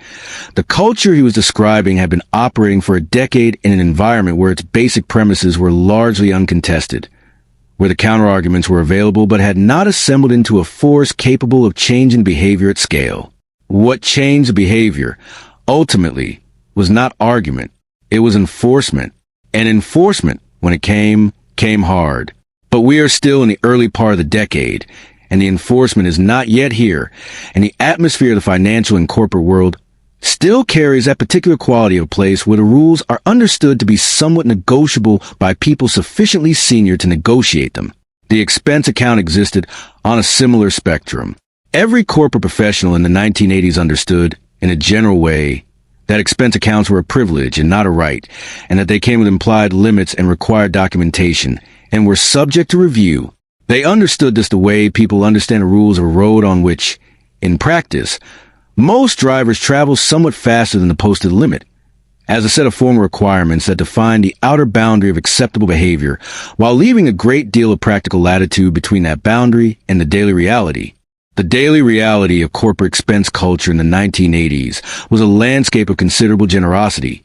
S1: the culture he was describing had been operating for a decade in an environment where its basic premises were largely uncontested, where the counterarguments were available but had not assembled into a force capable of changing behavior at scale. What changed the behavior, ultimately, was not argument. It was enforcement. And enforcement, when it came hard. But we are still in the early part of the decade, and the enforcement is not yet here, and the atmosphere of the financial and corporate world still carries that particular quality of a place where the rules are understood to be somewhat negotiable by people sufficiently senior to negotiate them. The expense account existed on a similar spectrum. Every corporate professional in the 1980s understood, in a general way, that expense accounts were a privilege and not a right, and that they came with implied limits and required documentation, and were subject to review. They understood this the way people understand the rules of a road on which, in practice, most drivers travel somewhat faster than the posted limit, as a set of formal requirements that define the outer boundary of acceptable behavior, while leaving a great deal of practical latitude between that boundary and the daily reality. The daily reality of corporate expense culture in the 1980s was a landscape of considerable generosity,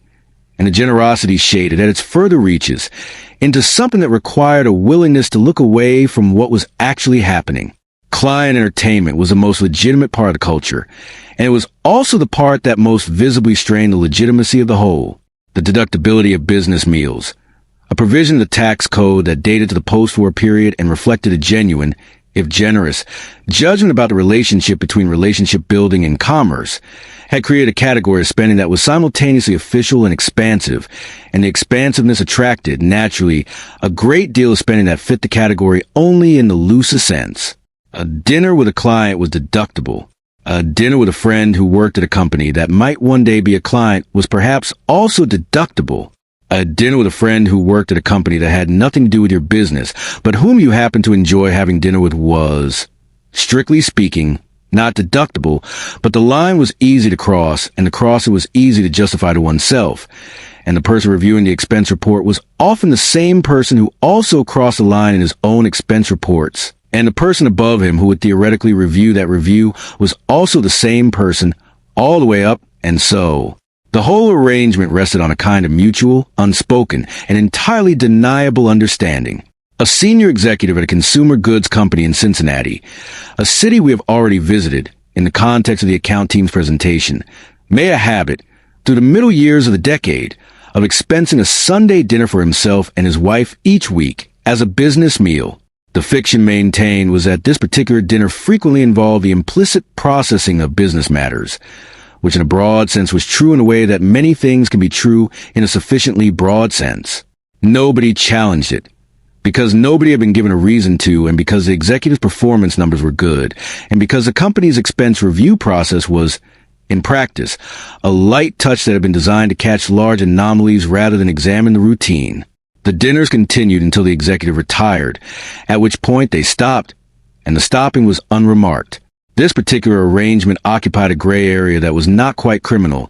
S1: and the generosity shaded at its further reaches into something that required a willingness to look away from what was actually happening. Client entertainment was the most legitimate part of the culture, and it was also the part that most visibly strained the legitimacy of the whole. The deductibility of business meals, a provision of the tax code that dated to the post-war period and reflected a genuine, if generous, judgment about the relationship between relationship building and commerce, had created a category of spending that was simultaneously official and expansive, and the expansiveness attracted, naturally, a great deal of spending that fit the category only in the loosest sense. A dinner with a client was deductible. A dinner with a friend who worked at a company that might one day be a client was perhaps also deductible. A dinner with a friend who worked at a company that had nothing to do with your business, but whom you happened to enjoy having dinner with was, strictly speaking, not deductible, but the line was easy to cross, and to cross it was easy to justify to oneself. And the person reviewing the expense report was often the same person who also crossed the line in his own expense reports. And the person above him who would theoretically review that review was also the same person all the way up, and so. The whole arrangement rested on a kind of mutual, unspoken, and entirely deniable understanding. A senior executive at a consumer goods company in Cincinnati, a city we have already visited in the context of the account team's presentation, made a habit, through the middle years of the decade, of expensing a Sunday dinner for himself and his wife each week as a business meal. The fiction maintained was that this particular dinner frequently involved the implicit processing of business matters, which in a broad sense was true in a way that many things can be true in a sufficiently broad sense. Nobody challenged it, because nobody had been given a reason to, and because the executive's performance numbers were good, and because the company's expense review process was, in practice, a light touch that had been designed to catch large anomalies rather than examine the routine. The dinners continued until the executive retired, at which point they stopped, and the stopping was unremarked. This particular arrangement occupied a gray area that was not quite criminal,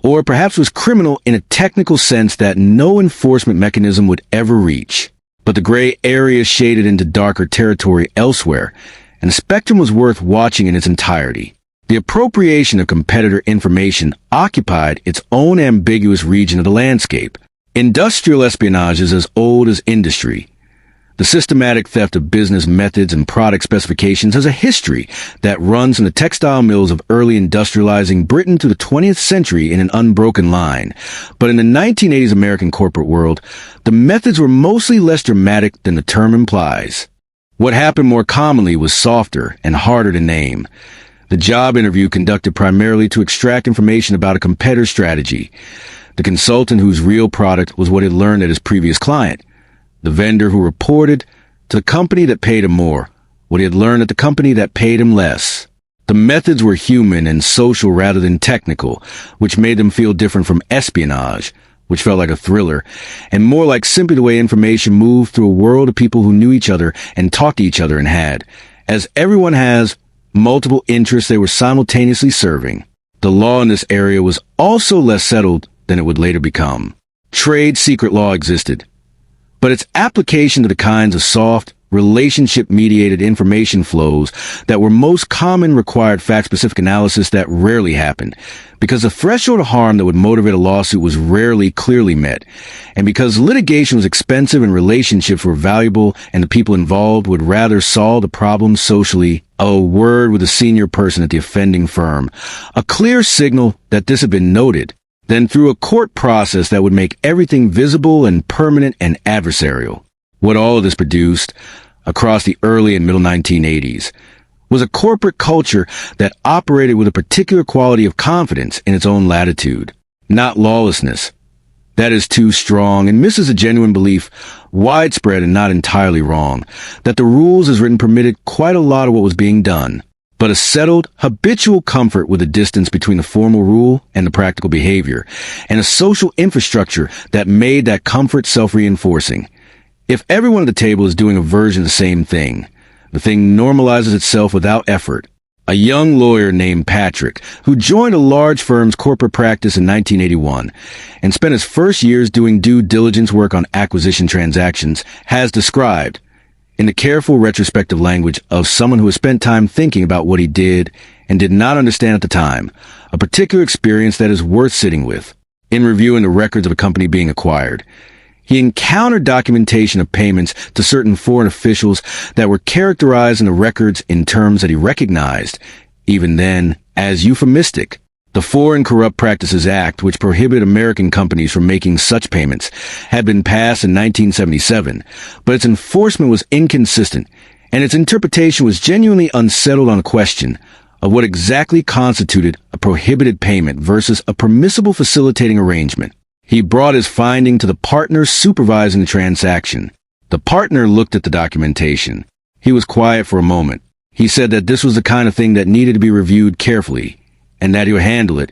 S1: or perhaps was criminal in a technical sense that no enforcement mechanism would ever reach. But the gray area shaded into darker territory elsewhere, and the spectrum was worth watching in its entirety. The appropriation of competitor information occupied its own ambiguous region of the landscape. Industrial espionage is as old as industry. The systematic theft of business methods and product specifications has a history that runs from the textile mills of early industrializing Britain to the 20th century in an unbroken line. But in the 1980s American corporate world, the methods were mostly less dramatic than the term implies. What happened more commonly was softer and harder to name. The job interview conducted primarily to extract information about a competitor's strategy. The consultant whose real product was what he'd learned at his previous client. The vendor who reported to the company that paid him more what he had learned at the company that paid him less. The methods were human and social rather than technical, which made them feel different from espionage, which felt like a thriller, and more like simply the way information moved through a world of people who knew each other and talked to each other and had, as everyone has, multiple interests they were simultaneously serving. The law in this area was also less settled than it would later become. Trade secret law existed, but its application to the kinds of soft, relationship-mediated information flows that were most common required fact-specific analysis that rarely happened, because the threshold of harm that would motivate a lawsuit was rarely clearly met, and because litigation was expensive and relationships were valuable and the people involved would rather solve the problem socially. A word with a senior person at the offending firm, a clear signal that this had been noted, then through a court process that would make everything visible and permanent and adversarial. What all of this produced, across the early and middle 1980s, was a corporate culture that operated with a particular quality of confidence in its own latitude, not lawlessness. That is too strong and misses a genuine belief, widespread and not entirely wrong, that the rules as written permitted quite a lot of what was being done, but a settled, habitual comfort with a distance between the formal rule and the practical behavior, and a social infrastructure that made that comfort self-reinforcing. If everyone at the table is doing a version of the same thing, the thing normalizes itself without effort. A young lawyer named Patrick, who joined a large firm's corporate practice in 1981 and spent his first years doing due diligence work on acquisition transactions, has described, in the careful retrospective language of someone who has spent time thinking about what he did and did not understand at the time, a particular experience that is worth sitting with. In reviewing the records of a company being acquired, he encountered documentation of payments to certain foreign officials that were characterized in the records in terms that he recognized, even then, as euphemistic. The Foreign Corrupt Practices Act, which prohibited American companies from making such payments, had been passed in 1977, but its enforcement was inconsistent, and its interpretation was genuinely unsettled on the question of what exactly constituted a prohibited payment versus a permissible facilitating arrangement. He brought his finding to the partner supervising the transaction. The partner looked at the documentation. He was quiet for a moment. He said that this was the kind of thing that needed to be reviewed carefully, and that he would handle it,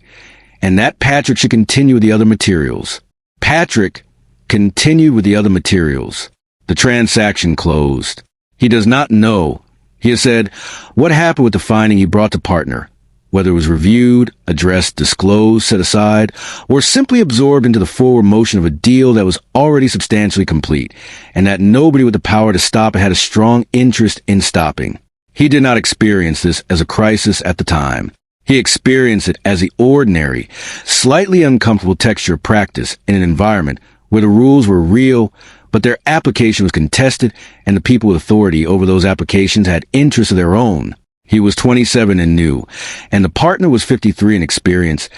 S1: and that Patrick should continue with the other materials. Patrick continued with the other materials. The transaction closed. He does not know. He has said what happened with the finding he brought to partner, whether it was reviewed, addressed, disclosed, set aside, or simply absorbed into the forward motion of a deal that was already substantially complete, and that nobody with the power to stop it had a strong interest in stopping. He did not experience this as a crisis at the time. He experienced it as the ordinary, slightly uncomfortable texture of practice in an environment where the rules were real, but their application was contested, and the people with authority over those applications had interests of their own. He was 27 and new, and the partner was 53 in experience,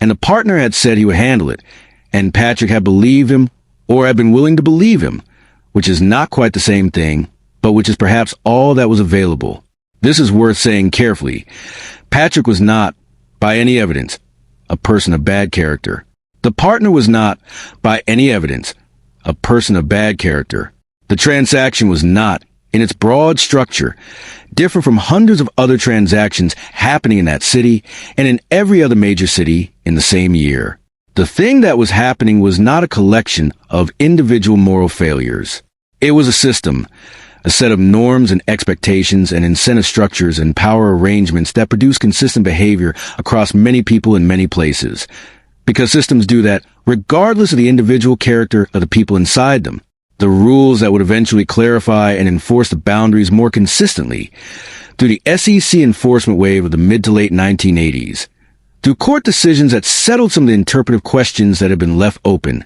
S1: and the partner had said he would handle it, and Patrick had believed him, or had been willing to believe him, which is not quite the same thing, but which is perhaps all that was available. This is worth saying carefully. Patrick was not, by any evidence, a person of bad character. The partner was not, by any evidence, a person of bad character. The transaction was not, in its broad structure, different from hundreds of other transactions happening in that city and in every other major city in the same year. The thing that was happening was not a collection of individual moral failures. It was a system, a set of norms and expectations and incentive structures and power arrangements that produce consistent behavior across many people in many places. Because systems do that regardless of the individual character of the people inside them. The rules that would eventually clarify and enforce the boundaries more consistently through the SEC enforcement wave of the mid to late 1980s, through court decisions that settled some of the interpretive questions that had been left open,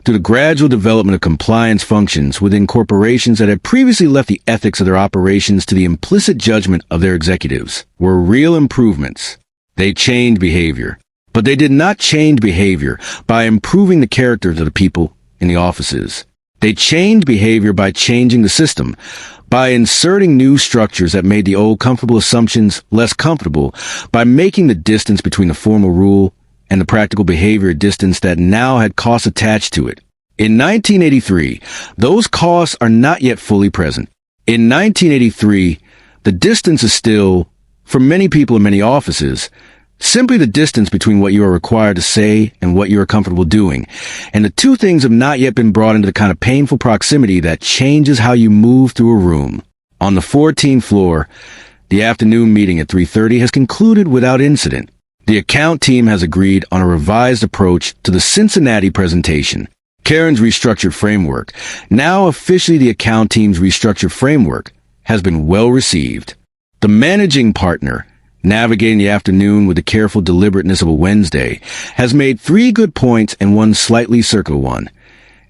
S1: through the gradual development of compliance functions within corporations that had previously left the ethics of their operations to the implicit judgment of their executives, were real improvements. They changed behavior, but they did not change behavior by improving the characters of the people in the offices. They changed behavior by changing the system, by inserting new structures that made the old comfortable assumptions less comfortable, by making the distance between the formal rule and the practical behavior a distance that now had costs attached to it. In 1983, those costs are not yet fully present. In 1983, the distance is still, for many people in many offices, simply the distance between what you are required to say and what you are comfortable doing. And the two things have not yet been brought into the kind of painful proximity that changes how you move through a room. On the 14th floor, the afternoon meeting at 3:30 has concluded without incident. The account team has agreed on a revised approach to the Cincinnati presentation. Karen's restructured framework, now officially the account team's restructured framework, has been well received. The managing partner, navigating the afternoon with the careful deliberateness of a Wednesday, has made 3 good points and 1 slightly circular one.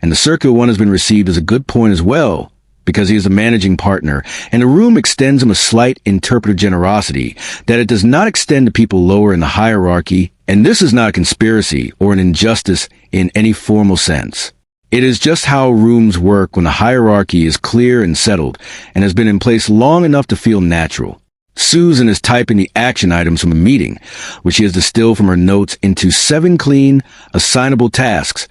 S1: And the circular one has been received as a good point as well, because he is a managing partner, and the room extends him a slight interpretive generosity that it does not extend to people lower in the hierarchy, and this is not a conspiracy or an injustice in any formal sense. It is just how rooms work when the hierarchy is clear and settled, and has been in place long enough to feel natural. Susan is typing the action items from a meeting, which she has distilled from her notes into 7 clean, assignable tasks,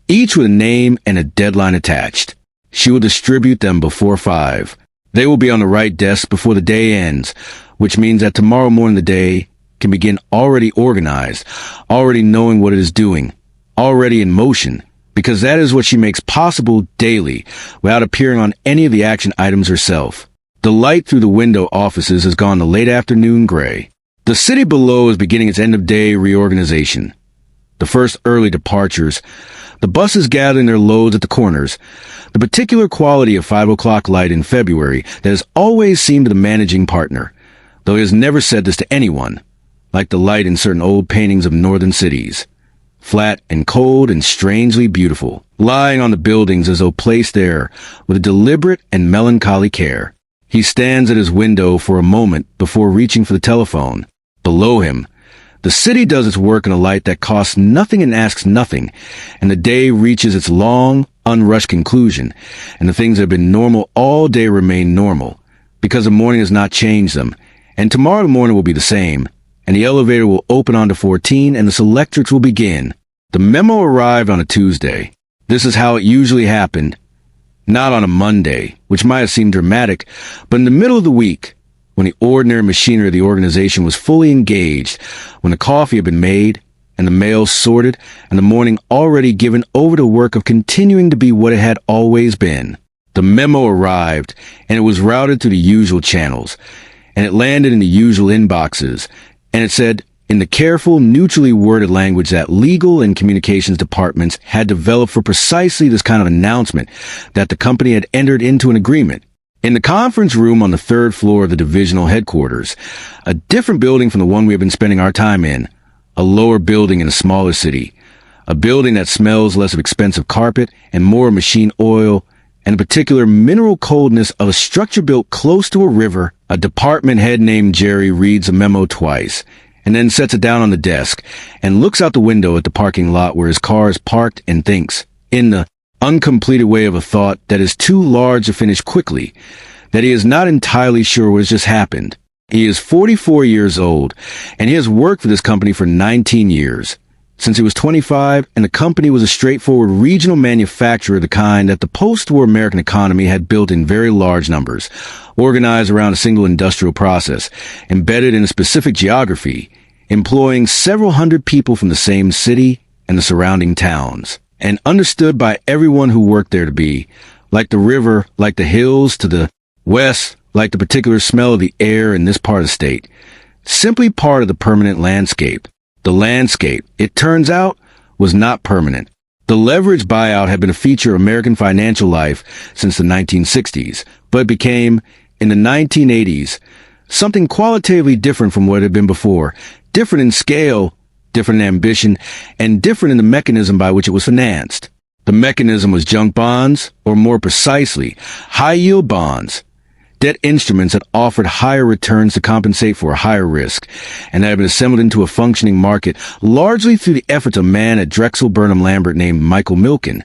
S1: each with a name and a deadline attached. She will distribute them before 5. They will be on the right desk before the day ends, which means that tomorrow morning the day can begin already organized, already knowing what it is doing, already in motion, because that is what she makes possible daily without appearing on any of the action items herself. The light through the window offices has gone to late afternoon gray. The city below is beginning its end-of-day reorganization. The first early departures, the buses gathering their loads at the corners, the particular quality of 5 o'clock light in February that has always seemed the managing partner, though he has never said this to anyone, like the light in certain old paintings of northern cities. Flat and cold and strangely beautiful, lying on the buildings as though placed there with a deliberate and melancholy care. He stands at his window for a moment before reaching for the telephone. Below him, the city does its work in a light that costs nothing and asks nothing, and the day reaches its long, unrushed conclusion, and the things that have been normal all day remain normal, because the morning has not changed them, and tomorrow morning will be the same, and the elevator will open onto 14, and the selectrics will begin. The memo arrived on a Tuesday. This is how it usually happened. Not on a Monday, which might have seemed dramatic, but in the middle of the week, when the ordinary machinery of the organization was fully engaged, when the coffee had been made, and the mail sorted, and the morning already given over to work of continuing to be what it had always been. The memo arrived, and it was routed through the usual channels, and it landed in the usual inboxes, and it said, in the careful, neutrally worded language that legal and communications departments had developed for precisely this kind of announcement, that the company had entered into an agreement. In the conference room on the 3rd floor of the divisional headquarters, a different building from the one we have been spending our time in, a lower building in a smaller city, a building that smells less of expensive carpet and more of machine oil, and a particular mineral coldness of a structure built close to a river, a department head named Jerry reads a memo twice, and then sets it down on the desk, and looks out the window at the parking lot where his car is parked and thinks, in the uncompleted way of a thought that is too large to finish quickly, that he is not entirely sure what has just happened. He is 44 years old, and he has worked for this company for 19 years. Since he was 25, and the company was a straightforward regional manufacturer of the kind that the post-war American economy had built in very large numbers, organized around a single industrial process, embedded in a specific geography, employing several hundred people from the same city and the surrounding towns, and understood by everyone who worked there to be, like the river, like the hills to the west, like the particular smell of the air in this part of the state, simply part of the permanent landscape. The landscape, it turns out, was not permanent. The leveraged buyout had been a feature of American financial life since the 1960s, but became, in the 1980s, something qualitatively different from what it had been before, different in scale, different in ambition, and different in the mechanism by which it was financed. The mechanism was junk bonds, or more precisely, high-yield bonds, debt instruments that offered higher returns to compensate for a higher risk, and that had been assembled into a functioning market largely through the efforts of a man at Drexel Burnham Lambert named Michael Milken,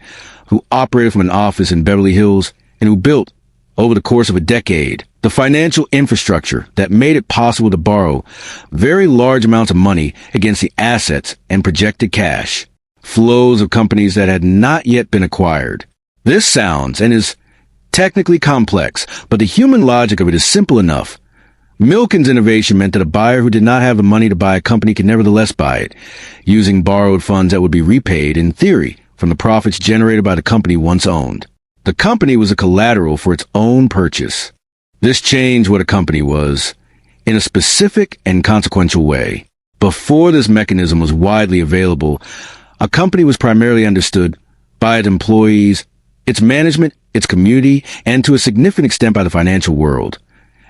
S1: who operated from an office in Beverly Hills and who built, over the course of a decade, the financial infrastructure that made it possible to borrow very large amounts of money against the assets and projected cash flows of companies that had not yet been acquired. This sounds and is technically complex, but the human logic of it is simple enough. Milken's innovation meant that a buyer who did not have the money to buy a company could nevertheless buy it, using borrowed funds that would be repaid, in theory, from the profits generated by the company once owned. The company was a collateral for its own purchase. This changed what a company was, in a specific and consequential way. Before this mechanism was widely available, a company was primarily understood by its employees, its management, its community, and to a significant extent by the financial world,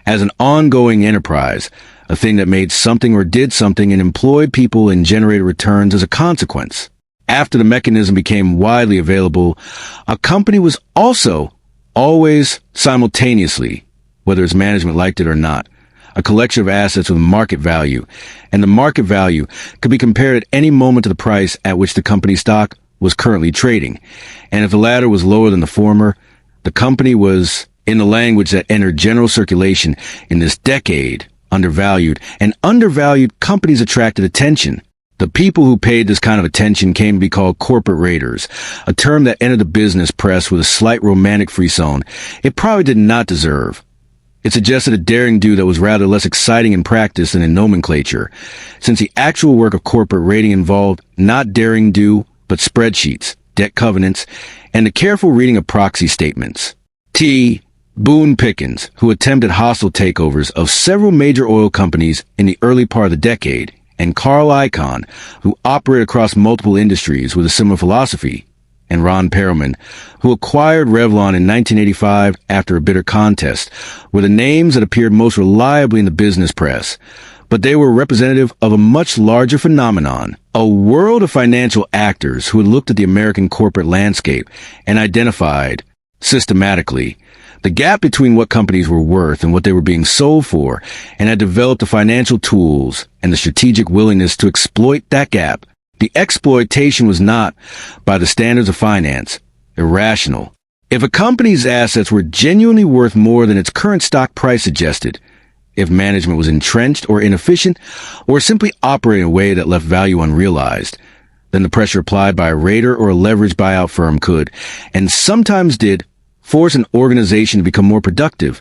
S1: as an ongoing enterprise, a thing that made something or did something and employed people and generated returns as a consequence. After the mechanism became widely available, a company was also always simultaneously, whether its management liked it or not, a collection of assets with market value, and the market value could be compared at any moment to the price at which the company's stock was currently trading, and if the latter was lower than the former, the company was, in the language that entered general circulation in this decade, undervalued, and undervalued companies attracted attention. The people who paid this kind of attention came to be called corporate raiders, a term that entered the business press with a slight romantic frisson it probably did not deserve. It suggested a daring do that was rather less exciting in practice than in nomenclature, since the actual work of corporate raiding involved not daring do, but spreadsheets, debt covenants, and the careful reading of proxy statements. T. Boone Pickens, who attempted hostile takeovers of several major oil companies in the early part of the decade, and Carl Icahn, who operated across multiple industries with a similar philosophy, and Ron Perelman, who acquired Revlon in 1985 after a bitter contest, were the names that appeared most reliably in the business press. But they were representative of a much larger phenomenon, a world of financial actors who had looked at the American corporate landscape and identified, systematically, the gap between what companies were worth and what they were being sold for, and had developed the financial tools and the strategic willingness to exploit that gap. The exploitation was not, by the standards of finance, irrational. If a company's assets were genuinely worth more than its current stock price suggested, if management was entrenched or inefficient, or simply operating in a way that left value unrealized, then the pressure applied by a raider or a leveraged buyout firm could, and sometimes did, force an organization to become more productive,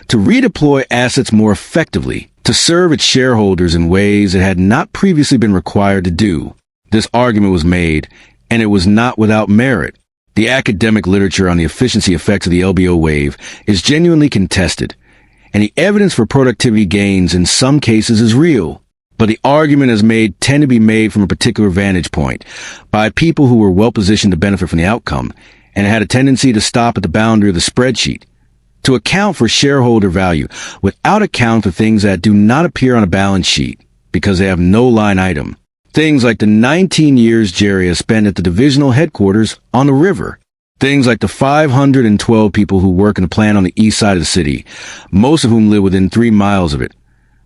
S1: to redeploy assets more effectively, to serve its shareholders in ways it had not previously been required to do. This argument was made, and it was not without merit. The academic literature on the efficiency effects of the LBO wave is genuinely contested, and the evidence for productivity gains in some cases is real. But the argument as made tend to be made from a particular vantage point, by people who were well positioned to benefit from the outcome, and had a tendency to stop at the boundary of the spreadsheet, to account for shareholder value without account for things that do not appear on a balance sheet because they have no line item. Things like the 19 years Jerry has spent at the divisional headquarters on the river. Things like the 512 people who work in the plant on the east side of the city, most of whom live within 3 miles of it.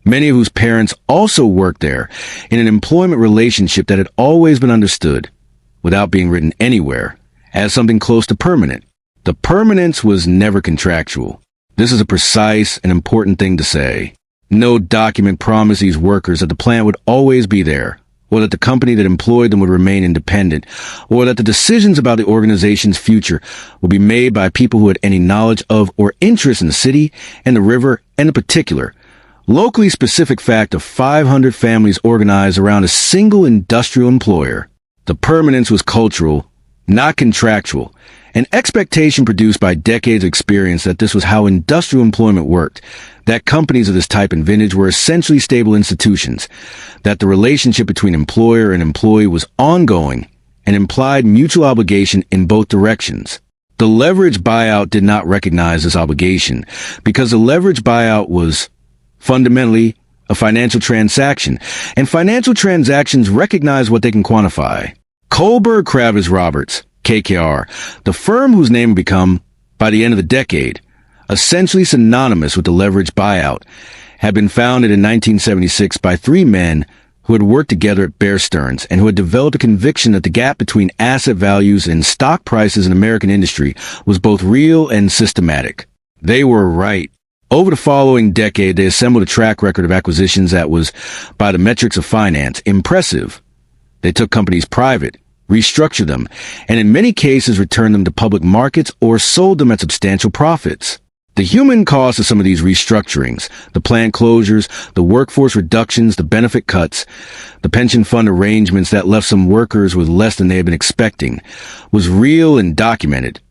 S1: Many of whose parents also worked there in an employment relationship that had always been understood, without being written anywhere, as something close to permanent. The permanence was never contractual. This is a precise and important thing to say. No document promised these workers that the plant would always be there, or that the company that employed them would remain independent, or that the decisions about the organization's future would be made by people who had any knowledge of or interest in the city and the river and the particular, locally specific fact of 500 families organized around a single industrial employer. The permanence was cultural, not contractual, an expectation produced by decades of experience that this was how industrial employment worked, that companies of this type and vintage were essentially stable institutions, that the relationship between employer and employee was ongoing and implied mutual obligation in both directions. The leverage buyout did not recognize this obligation because the leverage buyout was fundamentally a financial transaction, and financial transactions recognize what they can quantify. Kohlberg Kravis Roberts, KKR, the firm whose name would become, by the end of the decade, essentially synonymous with the leveraged buyout, had been founded in 1976 by 3 men who had worked together at Bear Stearns and who had developed a conviction that the gap between asset values and stock prices in American industry was both real and systematic. They were right. Over the following decade, they assembled a track record of acquisitions that was, by the metrics of finance, impressive. They took companies private, restructured them, and in many cases returned them to public markets or sold them at substantial profits. The human cost of some of these restructurings, the plant closures, the workforce reductions, the benefit cuts, the pension fund arrangements that left some workers with less than they had been expecting, was real and documented,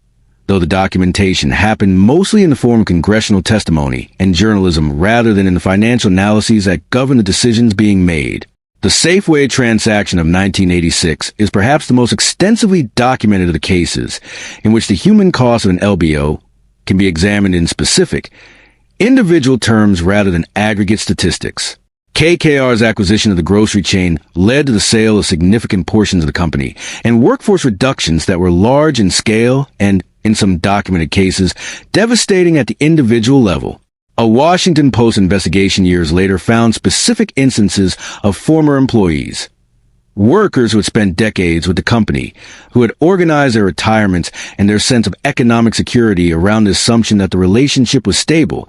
S1: though the documentation happened mostly in the form of congressional testimony and journalism rather than in the financial analyses that govern the decisions being made. The Safeway transaction of 1986 is perhaps the most extensively documented of the cases in which the human cost of an LBO can be examined in specific, individual terms rather than aggregate statistics. KKR's acquisition of the grocery chain led to the sale of significant portions of the company and workforce reductions that were large in scale and, in some documented cases, devastating at the individual level. A Washington Post investigation years later found specific instances of former employees, workers who had spent decades with the company, who had organized their retirements and their sense of economic security around the assumption that the relationship was stable,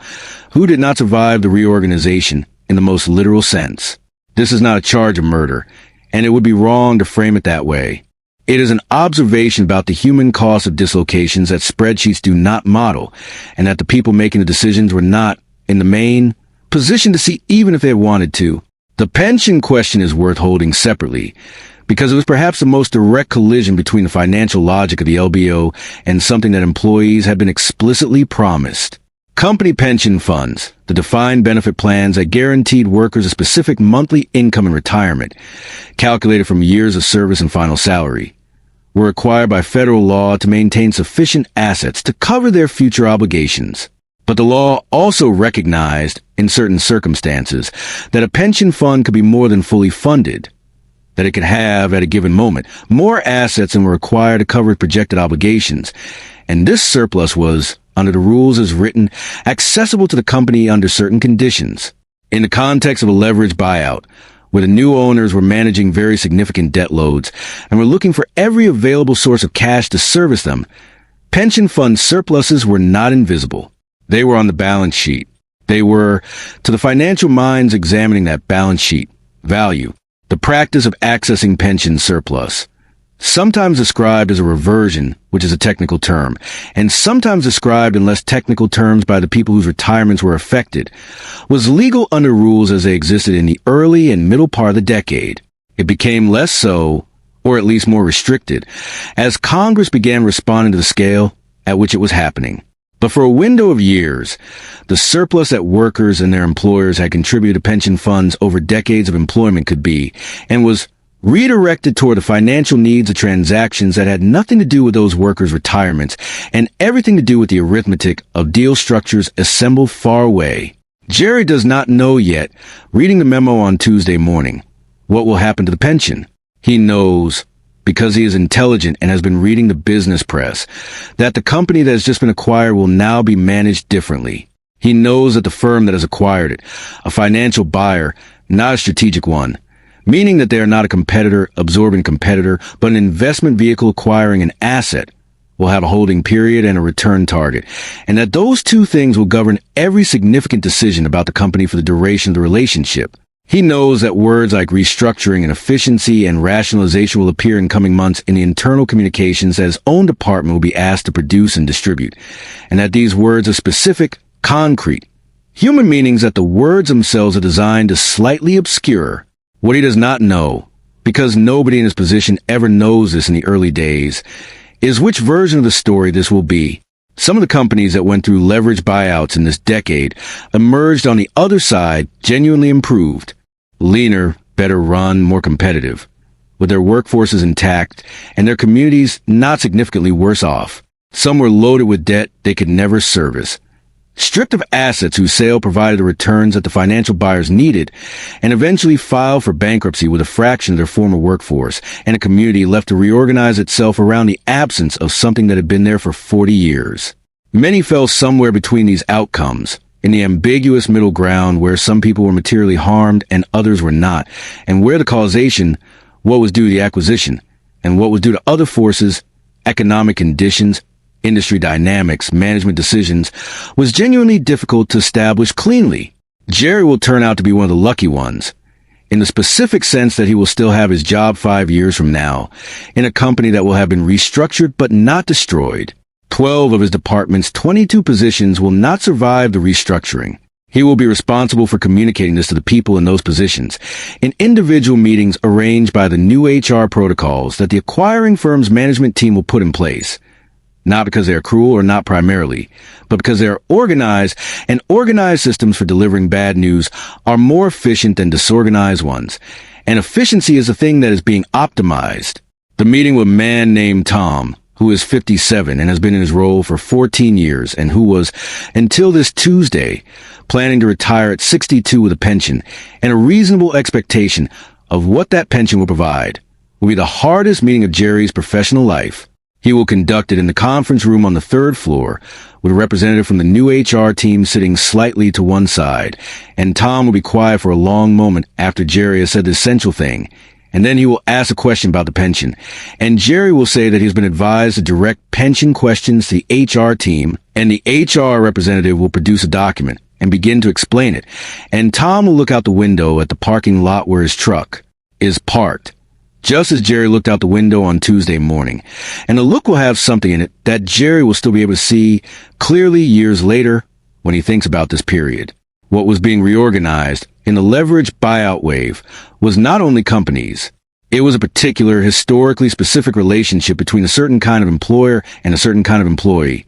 S1: who did not survive the reorganization in the most literal sense. This is not a charge of murder, and it would be wrong to frame it that way. It is an observation about the human cost of dislocations that spreadsheets do not model, and that the people making the decisions were not, in the main, positioned to see even if they wanted to. The pension question is worth holding separately, because it was perhaps the most direct collision between the financial logic of the LBO and something that employees had been explicitly promised. Company pension funds, the defined benefit plans that guaranteed workers a specific monthly income in retirement, calculated from years of service and final salary, were required by federal law to maintain sufficient assets to cover their future obligations. But the law also recognized, in certain circumstances, that a pension fund could be more than fully funded, that it could have, at a given moment, more assets than were required to cover projected obligations, and this surplus was, under the rules as written, accessible to the company under certain conditions. In the context of a leveraged buyout, where the new owners were managing very significant debt loads and were looking for every available source of cash to service them, pension fund surpluses were not invisible. They were on the balance sheet. They were, to the financial minds examining that balance sheet, value, the practice of accessing pension surplus, sometimes described as a reversion, which is a technical term, and sometimes described in less technical terms by the people whose retirements were affected, was legal under rules as they existed in the early and middle part of the decade. It became less so, or at least more restricted, as Congress began responding to the scale at which it was happening. But for a window of years, the surplus that workers and their employers had contributed to pension funds over decades of employment could be, and was redirected toward the financial needs of transactions that had nothing to do with those workers' retirements and everything to do with the arithmetic of deal structures assembled far away. Jerry does not know yet, reading the memo on Tuesday morning, what will happen to the pension. He knows, because he is intelligent and has been reading the business press, that the company that has just been acquired will now be managed differently. He knows that the firm that has acquired it, a financial buyer, not a strategic one, meaning that they are not a competitor absorbing competitor, but an investment vehicle acquiring an asset, will have a holding period and a return target, and that those two things will govern every significant decision about the company for the duration of the relationship. He knows that words like restructuring and efficiency and rationalization will appear in coming months in the internal communications that his own department will be asked to produce and distribute, and that these words are specific, concrete, human meanings that the words themselves are designed to slightly obscure. What he does not know, because nobody in his position ever knows this in the early days, is which version of the story this will be. Some of the companies that went through leveraged buyouts in this decade emerged on the other side genuinely improved, leaner, better run, more competitive, with their workforces intact and their communities not significantly worse off. Some were loaded with debt they could never service, stripped of assets whose sale provided the returns that the financial buyers needed, and eventually filed for bankruptcy with a fraction of their former workforce, and a community left to reorganize itself around the absence of something that had been there for 40 years. Many fell somewhere between these outcomes, in the ambiguous middle ground where some people were materially harmed and others were not, and where the causation, what was due to the acquisition, and what was due to other forces, economic conditions, industry dynamics, management decisions, was genuinely difficult to establish cleanly. Jerry will turn out to be one of the lucky ones, in the specific sense that he will still have his job 5 years from now, in a company that will have been restructured but not destroyed. 12 of his department's 22 positions will not survive the restructuring. He will be responsible for communicating this to the people in those positions, in individual meetings arranged by the new HR protocols that the acquiring firm's management team will put in place. Not because they are cruel or not primarily, but because they are organized, and organized systems for delivering bad news are more efficient than disorganized ones. And efficiency is a thing that is being optimized. The meeting with a man named Tom, who is 57 and has been in his role for 14 years and who was, until this Tuesday, planning to retire at 62 with a pension and a reasonable expectation of what that pension will provide, will be the hardest meeting of Jerry's professional life. He will conduct it in the conference room on the third floor, with a representative from the new HR team sitting slightly to one side, and Tom will be quiet for a long moment after Jerry has said the essential thing, and then he will ask a question about the pension, and Jerry will say that he's been advised to direct pension questions to the HR team, and the HR representative will produce a document and begin to explain it, and Tom will look out the window at the parking lot where his truck is parked, just as Jerry looked out the window on Tuesday morning. And the look will have something in it that Jerry will still be able to see clearly years later when he thinks about this period. What was being reorganized in the leveraged buyout wave was not only companies. It was a particular, historically specific relationship between a certain kind of employer and a certain kind of employee.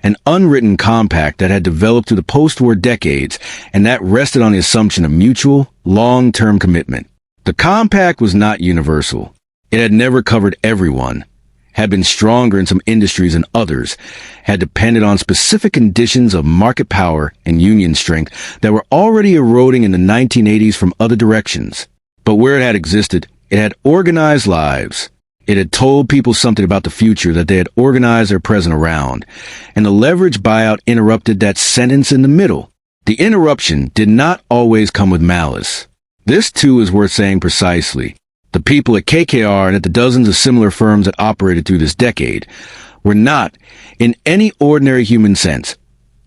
S1: An unwritten compact that had developed through the post-war decades, and that rested on the assumption of mutual, long-term commitment. The compact was not universal. It had never covered everyone, had been stronger in some industries than others, had depended on specific conditions of market power and union strength that were already eroding in the 1980s from other directions. But where it had existed, it had organized lives. It had told people something about the future that they had organized their present around. And the leverage buyout interrupted that sentence in the middle. The interruption did not always come with malice. This, too, is worth saying precisely. The people at KKR and at the dozens of similar firms that operated through this decade were not, in any ordinary human sense,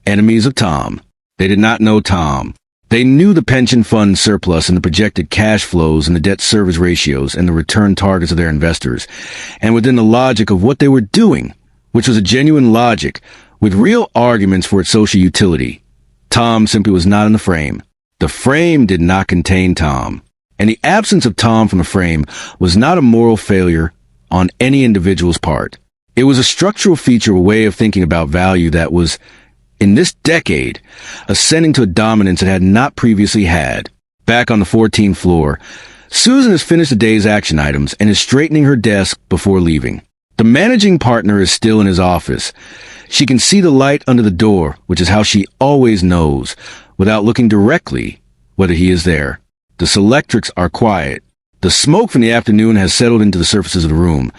S1: enemies of Tom. They did not know Tom. They knew the pension fund surplus and the projected cash flows and the debt service ratios and the return targets of their investors. And within the logic of what they were doing, which was a genuine logic, with real arguments for its social utility, Tom simply was not in the frame. The frame did not contain Tom. And the absence of Tom from the frame was not a moral failure on any individual's part. It was a structural feature, a way of thinking about value that was, in this decade, ascending to a dominance it had not previously had. Back on the 14th floor, Susan has finished the day's action items and is straightening her desk before leaving. The managing partner is still in his office. She can see the light under the door, which is how she always knows, without looking directly, whether he is there. The selectrics are quiet. The smoke from the afternoon has settled into the surfaces of the room,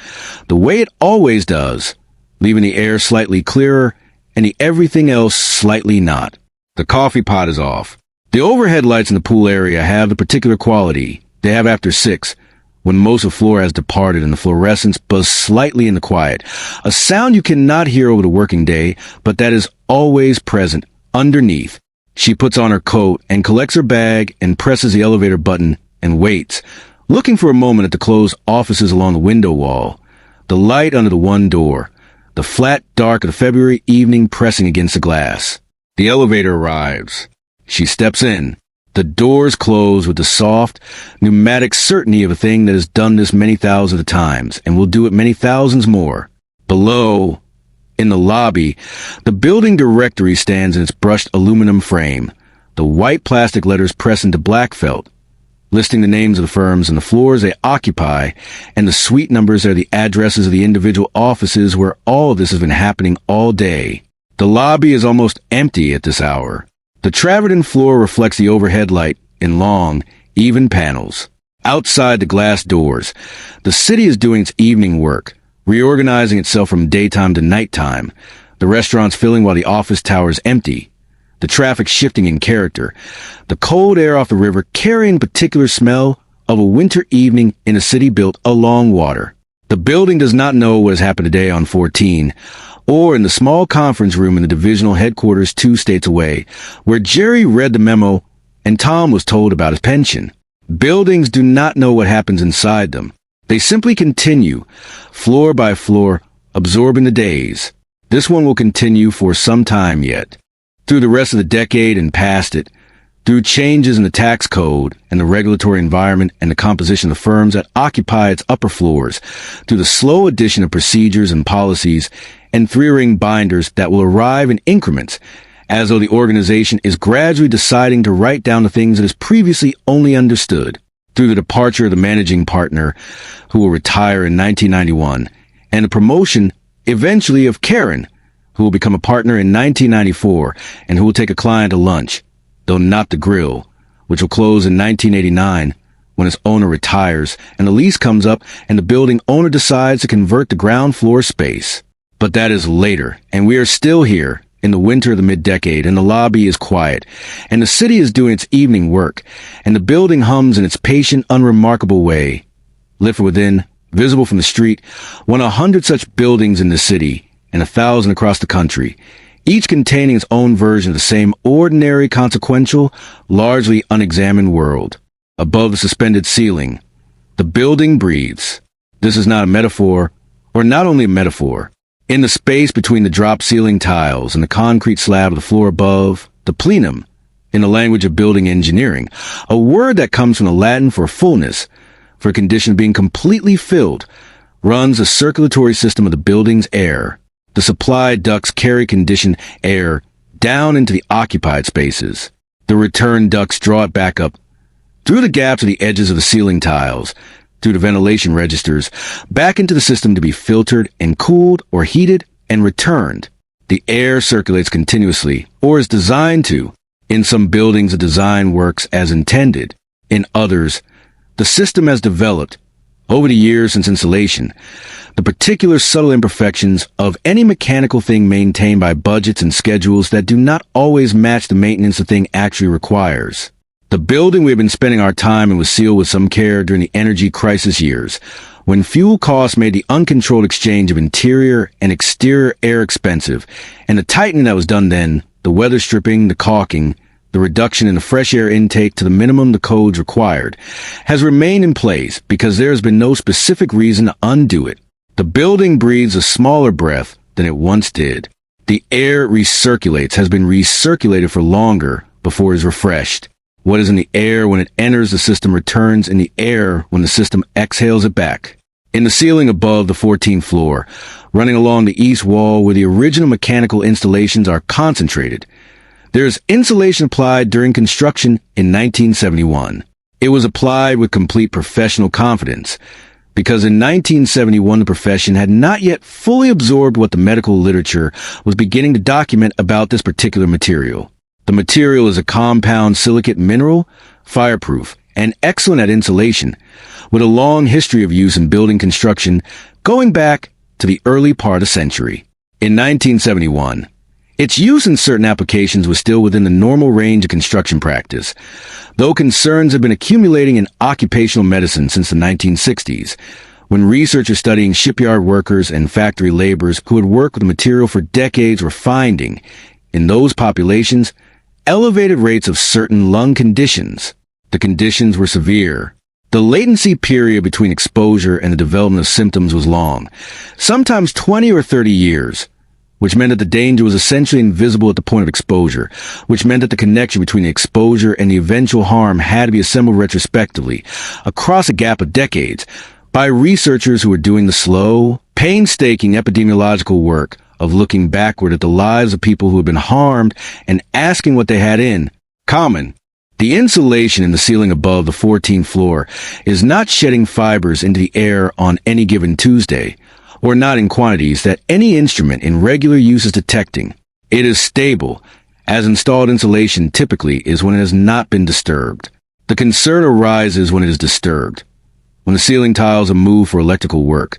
S1: the way it always does, leaving the air slightly clearer and the everything else slightly not. The coffee pot is off. The overhead lights in the pool area have the particular quality they have after 6, when most of the floor has departed and the fluorescence buzz slightly in the quiet, a sound you cannot hear over the working day, but that is always present underneath. She puts on her coat and collects her bag and presses the elevator button and waits, looking for a moment at the closed offices along the window wall, the light under the one door, the flat dark of the February evening pressing against the glass. The elevator arrives. She steps in. The doors close with the soft, pneumatic certainty of a thing that has done this many thousands of times and will do it many thousands more. Below, in the lobby, the building directory stands in its brushed aluminum frame, the white plastic letters pressed into black felt, listing the names of the firms and the floors they occupy, and the suite numbers are the addresses of the individual offices where all of this has been happening all day. The lobby is almost empty at this hour. The travertine floor reflects the overhead light in long, even panels. Outside the glass doors, the city is doing its evening work, reorganizing itself from daytime to nighttime, the restaurants filling while the office tower is empty, the traffic shifting in character, the cold air off the river carrying a particular smell of a winter evening in a city built along water. The building does not know what has happened today on 14, or in the small conference room in the divisional headquarters 2 states away, where Jerry read the memo and Tom was told about his pension. Buildings do not know what happens inside them. They simply continue, floor by floor, absorbing the days. This one will continue for some time yet. Through the rest of the decade and past it, through changes in the tax code and the regulatory environment and the composition of firms that occupy its upper floors, through the slow addition of procedures and policies and 3-ring binders that will arrive in increments, as though the organization is gradually deciding to write down the things it has previously only understood. Through the departure of the managing partner, who will retire in 1991, and the promotion, eventually, of Karen, who will become a partner in 1994, and who will take a client to lunch, though not the grill, which will close in 1989, when its owner retires, and the lease comes up, and the building owner decides to convert the ground floor space. But that is later, and we are still here, in the winter of the mid-decade, and the lobby is quiet, and the city is doing its evening work, and the building hums in its patient, unremarkable way. Lit from within, visible from the street, 100 such buildings in the city, and 1,000 across the country, each containing its own version of the same ordinary, consequential, largely unexamined world. Above the suspended ceiling, The building breathes. This is not a metaphor, or not only a metaphor. In the space between the drop ceiling tiles and the concrete slab of the floor above, the plenum, in the language of building engineering, a word that comes from the Latin for fullness, for a condition of being completely filled, runs a circulatory system of the building's air. The supply ducts carry conditioned air down into the occupied spaces. The return ducts draw it back up through the gaps of the edges of the ceiling tiles, through the ventilation registers, back into the system to be filtered and cooled or heated and returned. The air circulates continuously, or is designed to. In some buildings, the design works as intended. In others, the system has developed, over the years since installation, the particular subtle imperfections of any mechanical thing maintained by budgets and schedules that do not always match the maintenance the thing actually requires. The building we have been spending our time in was sealed with some care during the energy crisis years, when fuel costs made the uncontrolled exchange of interior and exterior air expensive, and the tightening that was done then, the weather stripping, the caulking, the reduction in the fresh air intake to the minimum the codes required, has remained in place because there has been no specific reason to undo it. The building breathes a smaller breath than it once did. The air it recirculates has been recirculated for longer before it is refreshed. What is in the air when it enters the system returns in the air when the system exhales it back. In the ceiling above the 14th floor, running along the east wall where the original mechanical installations are concentrated, there is insulation applied during construction in 1971. It was applied with complete professional confidence, because in 1971 the profession had not yet fully absorbed what the medical literature was beginning to document about this particular material. The material is a compound silicate mineral, fireproof, and excellent at insulation, with a long history of use in building construction going back to the early part of the century. In 1971, its use in certain applications was still within the normal range of construction practice, though concerns have been accumulating in occupational medicine since the 1960s, when researchers studying shipyard workers and factory laborers who had worked with the material for decades were finding, in those populations, elevated rates of certain lung conditions. The conditions were severe. The latency period between exposure and the development of symptoms was long, sometimes 20 or 30 years, which meant that the danger was essentially invisible at the point of exposure, which meant that the connection between the exposure and the eventual harm had to be assembled retrospectively, across a gap of decades, by researchers who were doing the slow, painstaking epidemiological work of looking backward at the lives of people who had been harmed and asking what they had in common. The insulation in the ceiling above the 14th floor is not shedding fibers into the air on any given Tuesday, or not in quantities that any instrument in regular use is detecting. It is stable, as installed insulation typically is when it has not been disturbed. The concern arises when it is disturbed, when the ceiling tiles are moved for electrical work,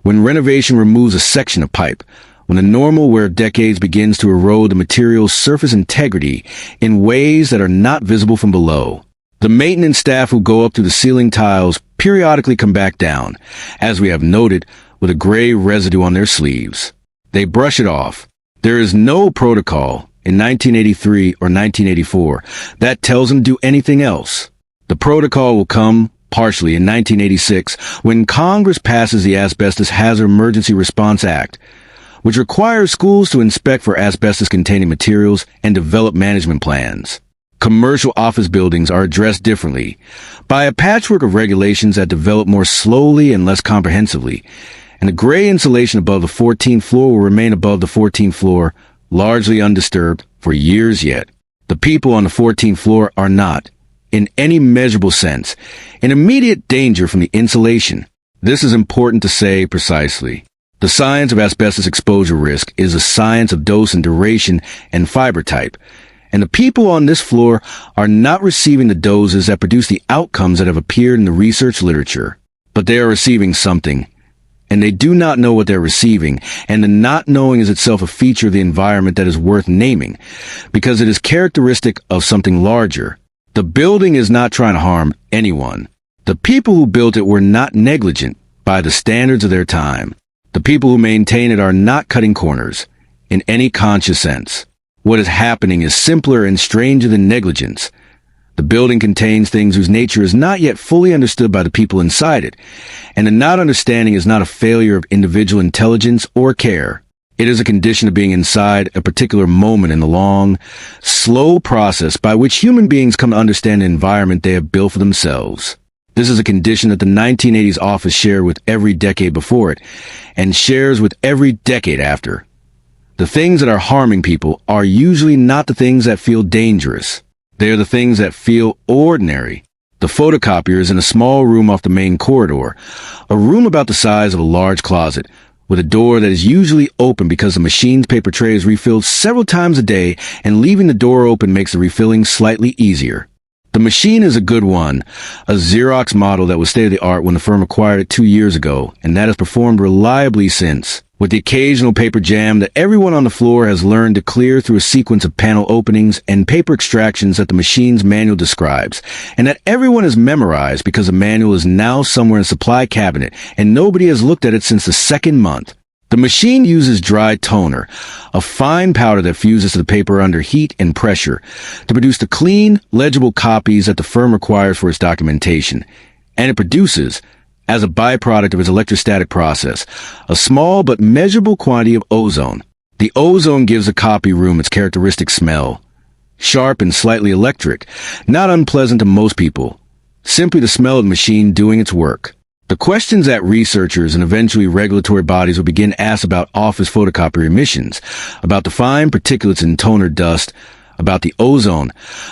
S1: when renovation removes a section of pipe, when the normal wear of decades begins to erode the material's surface integrity in ways that are not visible from below. The maintenance staff who go up through the ceiling tiles periodically come back down, as we have noted, with a gray residue on their sleeves. They brush it off. There is no protocol in 1983 or 1984 that tells them to do anything else. The protocol will come partially in 1986 when Congress passes the Asbestos Hazard Emergency Response Act, which requires schools to inspect for asbestos-containing materials and develop management plans. Commercial office buildings are addressed differently, by a patchwork of regulations that develop more slowly and less comprehensively, and the gray insulation above the 14th floor will remain above the 14th floor, largely undisturbed, for years yet. The people on the 14th floor are not, in any measurable sense, in immediate danger from the insulation. This is important to say precisely. The science of asbestos exposure risk is a science of dose and duration and fiber type, and the people on this floor are not receiving the doses that produce the outcomes that have appeared in the research literature. But they are receiving something, and they do not know what they're receiving, and the not knowing is itself a feature of the environment that is worth naming, because it is characteristic of something larger. The building is not trying to harm anyone. The people who built it were not negligent by the standards of their time. The people who maintain it are not cutting corners, in any conscious sense. What is happening is simpler and stranger than negligence. The building contains things whose nature is not yet fully understood by the people inside it, and the not understanding is not a failure of individual intelligence or care. It is a condition of being inside a particular moment in the long, slow process by which human beings come to understand the environment they have built for themselves. This is a condition that the 1980s office shared with every decade before it, and shares with every decade after. The things that are harming people are usually not the things that feel dangerous. They are the things that feel ordinary. The photocopier is in a small room off the main corridor, a room about the size of a large closet, with a door that is usually open because the machine's paper tray is refilled several times a day, and leaving the door open makes the refilling slightly easier. The machine is a good one, a Xerox model that was state-of-the-art when the firm acquired it 2 years ago, and that has performed reliably since, with the occasional paper jam that everyone on the floor has learned to clear through a sequence of panel openings and paper extractions that the machine's manual describes, and that everyone has memorized because the manual is now somewhere in a supply cabinet, and nobody has looked at it since the second month. The machine uses dry toner, a fine powder that fuses to the paper under heat and pressure, to produce the clean, legible copies that the firm requires for its documentation, and it produces, as a byproduct of its electrostatic process, a small but measurable quantity of ozone. The ozone gives a copy room its characteristic smell. Sharp and slightly electric, not unpleasant to most people. Simply the smell of the machine doing its work. The questions that researchers and eventually regulatory bodies will begin to ask about office photocopier emissions, about the fine particulates in toner dust, about the ozone,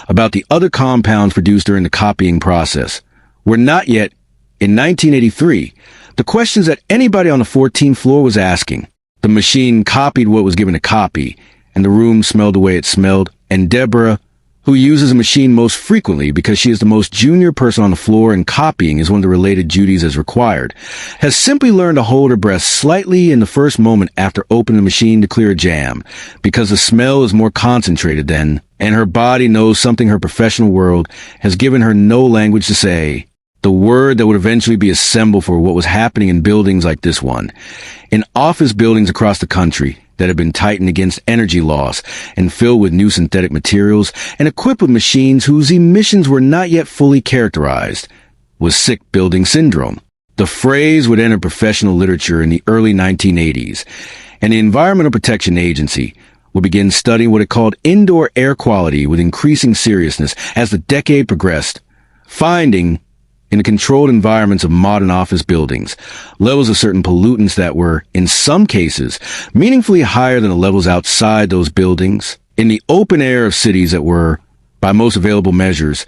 S1: about the other compounds produced during the copying process, were not yet, in 1983, the questions that anybody on the 14th floor was asking. The machine copied what was given to copy, and the room smelled the way it smelled, and Deborah, who uses a machine most frequently because she is the most junior person on the floor and copying is one of the related duties as required, has simply learned to hold her breath slightly in the first moment after opening the machine to clear a jam, because the smell is more concentrated then, and her body knows something her professional world has given her no language to say. The word that would eventually be a symbol for what was happening in buildings like this one. In office buildings across the country that had been tightened against energy loss and filled with new synthetic materials and equipped with machines whose emissions were not yet fully characterized, was sick building syndrome. The phrase would enter professional literature in the early 1980s, and the Environmental Protection Agency would begin studying what it called indoor air quality with increasing seriousness as the decade progressed, finding in the controlled environments of modern office buildings, levels of certain pollutants that were, in some cases, meaningfully higher than the levels outside those buildings, in the open air of cities that were, by most available measures,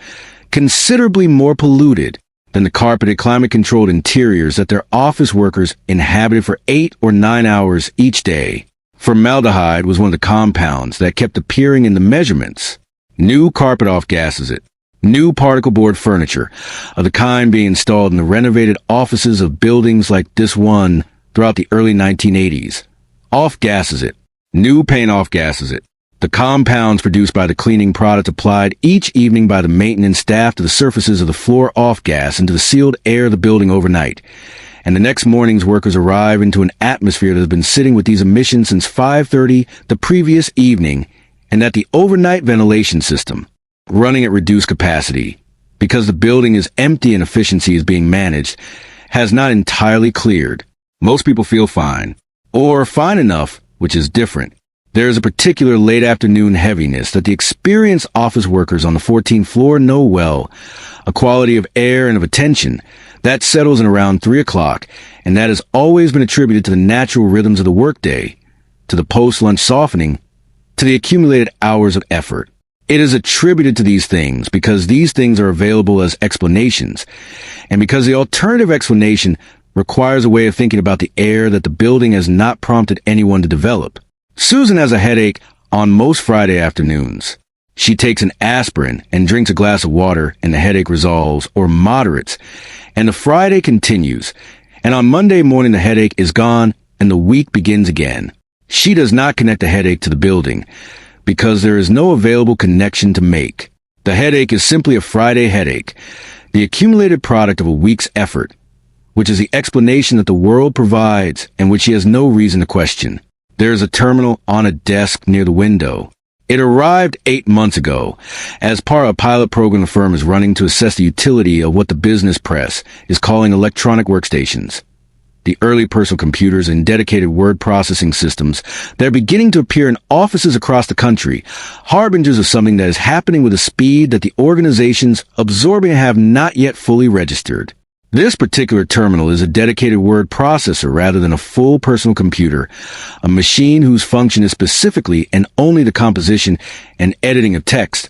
S1: considerably more polluted than the carpeted, climate-controlled interiors that their office workers inhabited for 8 or 9 hours each day. Formaldehyde was one of the compounds that kept appearing in the measurements. New carpet off-gases it. New particle board furniture, of the kind being installed in the renovated offices of buildings like this one throughout the early 1980s. Off-gases it. New paint off-gases it. The compounds produced by the cleaning product applied each evening by the maintenance staff to the surfaces of the floor off-gas into the sealed air of the building overnight. And the next morning's workers arrive into an atmosphere that has been sitting with these emissions since 5:30 the previous evening, and that the overnight ventilation system, running at reduced capacity, because the building is empty and efficiency is being managed, has not entirely cleared. Most people feel fine. Or fine enough, which is different. There is a particular late afternoon heaviness that the experienced office workers on the 14th floor know well, a quality of air and of attention that settles in around 3 o'clock, and that has always been attributed to the natural rhythms of the workday, to the post-lunch softening, to the accumulated hours of effort. It is attributed to these things because these things are available as explanations, and because the alternative explanation requires a way of thinking about the air that the building has not prompted anyone to develop. Susan has a headache on most Friday afternoons. She takes an aspirin and drinks a glass of water, and the headache resolves or moderates, and the Friday continues, and on Monday morning the headache is gone and the week begins again. She does not connect the headache to the building, because there is no available connection to make. The headache is simply a Friday headache, the accumulated product of a week's effort, which is the explanation that the world provides and which she has no reason to question. There is a terminal on a desk near the window. It arrived 8 months ago, as part of a pilot program the firm is running to assess the utility of what the business press is calling electronic workstations. The early personal computers and dedicated word processing systems that are beginning to appear in offices across the country, harbingers of something that is happening with a speed that the organizations absorbing it have not yet fully registered. This particular terminal is a dedicated word processor rather than a full personal computer, a machine whose function is specifically and only the composition and editing of text,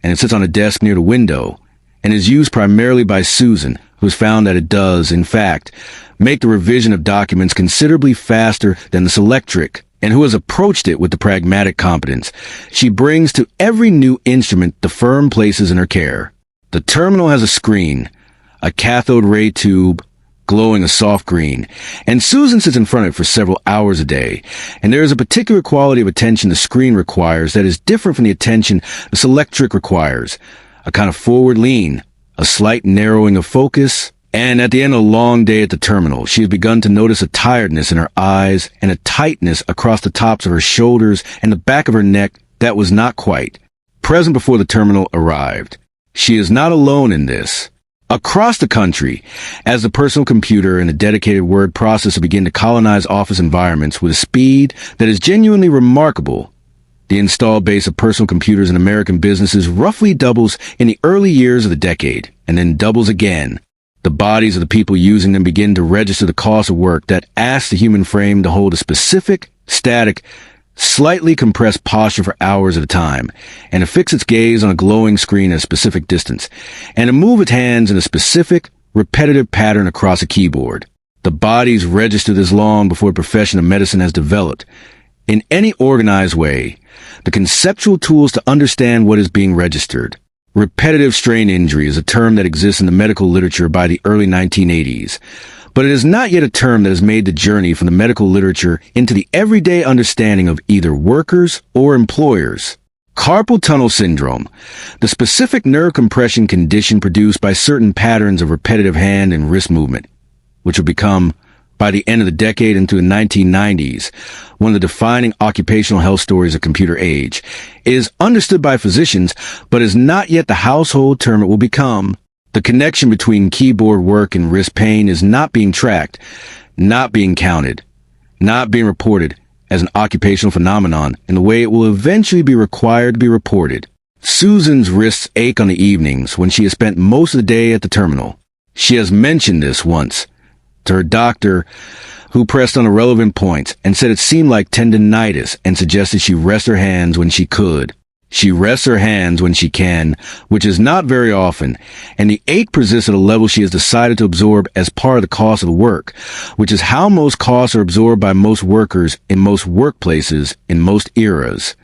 S1: and it sits on a desk near the window, and is used primarily by Susan, who has found that it does, in fact, make the revision of documents considerably faster than the Selectric, and who has approached it with the pragmatic competence she brings to every new instrument the firm places in her care. The terminal has a screen, a cathode ray tube, glowing a soft green, and Susan sits in front of it for several hours a day, and there is a particular quality of attention the screen requires that is different from the attention the Selectric requires, a kind of forward lean, a slight narrowing of focus, and at the end of a long day at the terminal, she has begun to notice a tiredness in her eyes and a tightness across the tops of her shoulders and the back of her neck that was not quite present before the terminal arrived. She is not alone in this. Across the country, as the personal computer and the dedicated word processor begin to colonize office environments with a speed that is genuinely remarkable, the installed base of personal computers in American businesses roughly doubles in the early years of the decade, and then doubles again. The bodies of the people using them begin to register the cost of work that asks the human frame to hold a specific, static, slightly compressed posture for hours at a time, and to fix its gaze on a glowing screen at a specific distance, and to move its hands in a specific, repetitive pattern across a keyboard. The bodies register this long before the profession of medicine has developed, in any organized way, the conceptual tools to understand what is being registered. Repetitive strain injury is a term that exists in the medical literature by the early 1980s, but it is not yet a term that has made the journey from the medical literature into the everyday understanding of either workers or employers. Carpal tunnel syndrome, the specific nerve compression condition produced by certain patterns of repetitive hand and wrist movement, which will become, by the end of the decade into the 1990s, one of the defining occupational health stories of computer age. It is understood by physicians, but is not yet the household term it will become. The connection between keyboard work and wrist pain is not being tracked, not being counted, not being reported as an occupational phenomenon in the way it will eventually be required to be reported. Susan's wrists ache on the evenings when she has spent most of the day at the terminal. She has mentioned this once to her doctor, who pressed on the relevant points and said it seemed like tendinitis and suggested she rest her hands when she could. She rests her hands when she can, which is not very often, and the ache persists at a level she has decided to absorb as part of the cost of the work, which is how most costs are absorbed by most workers in most workplaces in most eras.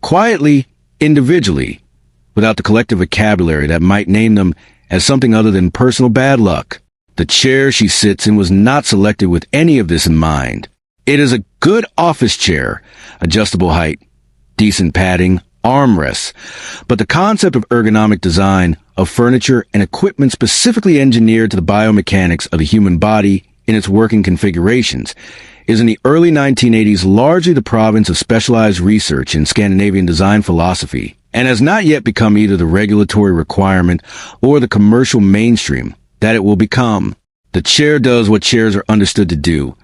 S1: Quietly, individually, without the collective vocabulary that might name them as something other than personal bad luck. The chair she sits in was not selected with any of this in mind. It is a good office chair, adjustable height, decent padding, armrests, but the concept of ergonomic design of furniture and equipment specifically engineered to the biomechanics of the human body in its working configurations is in the early 1980s largely the province of specialized research in Scandinavian design philosophy, and has not yet become either the regulatory requirement or the commercial mainstream that it will become. The chair does what chairs are understood to do.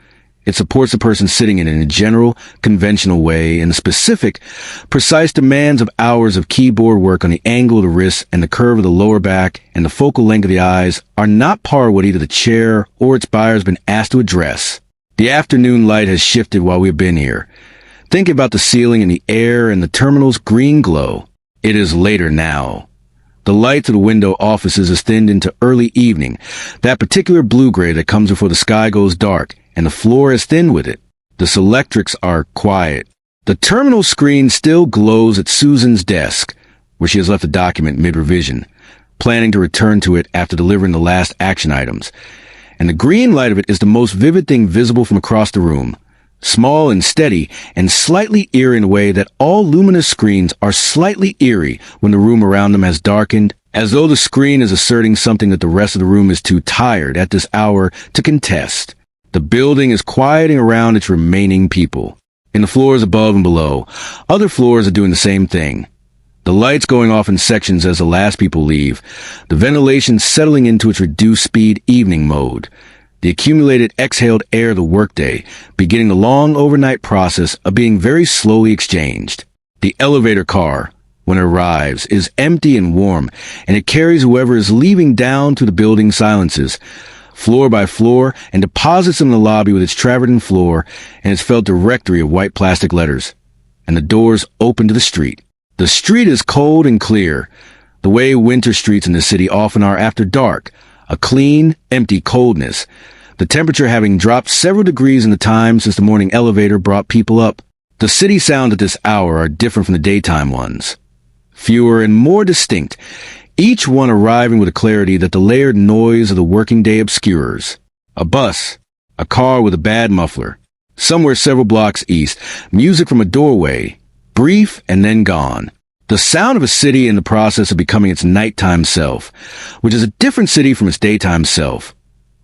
S1: It supports the person sitting in a general, conventional way, and the specific, precise demands of hours of keyboard work on the angle of the wrist and the curve of the lower back and the focal length of the eyes are not par what either the chair or its buyer has been asked to address. The afternoon light has shifted while we've been here. Think about the ceiling and the air and the terminal's green glow. It is later now. The light of the window offices is thinned into early evening, that particular blue-gray that comes before the sky goes dark, and the floor is thin with it. The Selectrics are quiet. The terminal screen still glows at Susan's desk, where she has left the document mid-revision, planning to return to it after delivering the last action items. And the green light of it is the most vivid thing visible from across the room. Small and steady, and slightly eerie in a way that all luminous screens are slightly eerie when the room around them has darkened, as though the screen is asserting something that the rest of the room is too tired at this hour to contest. The building is quieting around its remaining people. In the floors above and below, other floors are doing the same thing. The lights going off in sections as the last people leave, the ventilation settling into its reduced speed evening mode, the accumulated exhaled air of the workday beginning the long overnight process of being very slowly exchanged. The elevator car, when it arrives, is empty and warm, and it carries whoever is leaving down through the building silences, floor by floor, and deposits them in the lobby with its travertine floor and its felt directory of white plastic letters. And the doors open to the street. The street is cold and clear, the way winter streets in the city often are after dark, a clean, empty coldness, the temperature having dropped several degrees in the time since the morning elevator brought people up. The city sounds at this hour are different from the daytime ones. Fewer and more distinct, each one arriving with a clarity that the layered noise of the working day obscures. A bus, a car with a bad muffler. Somewhere several blocks east, music from a doorway, brief and then gone. The sound of a city in the process of becoming its nighttime self, which is a different city from its daytime self,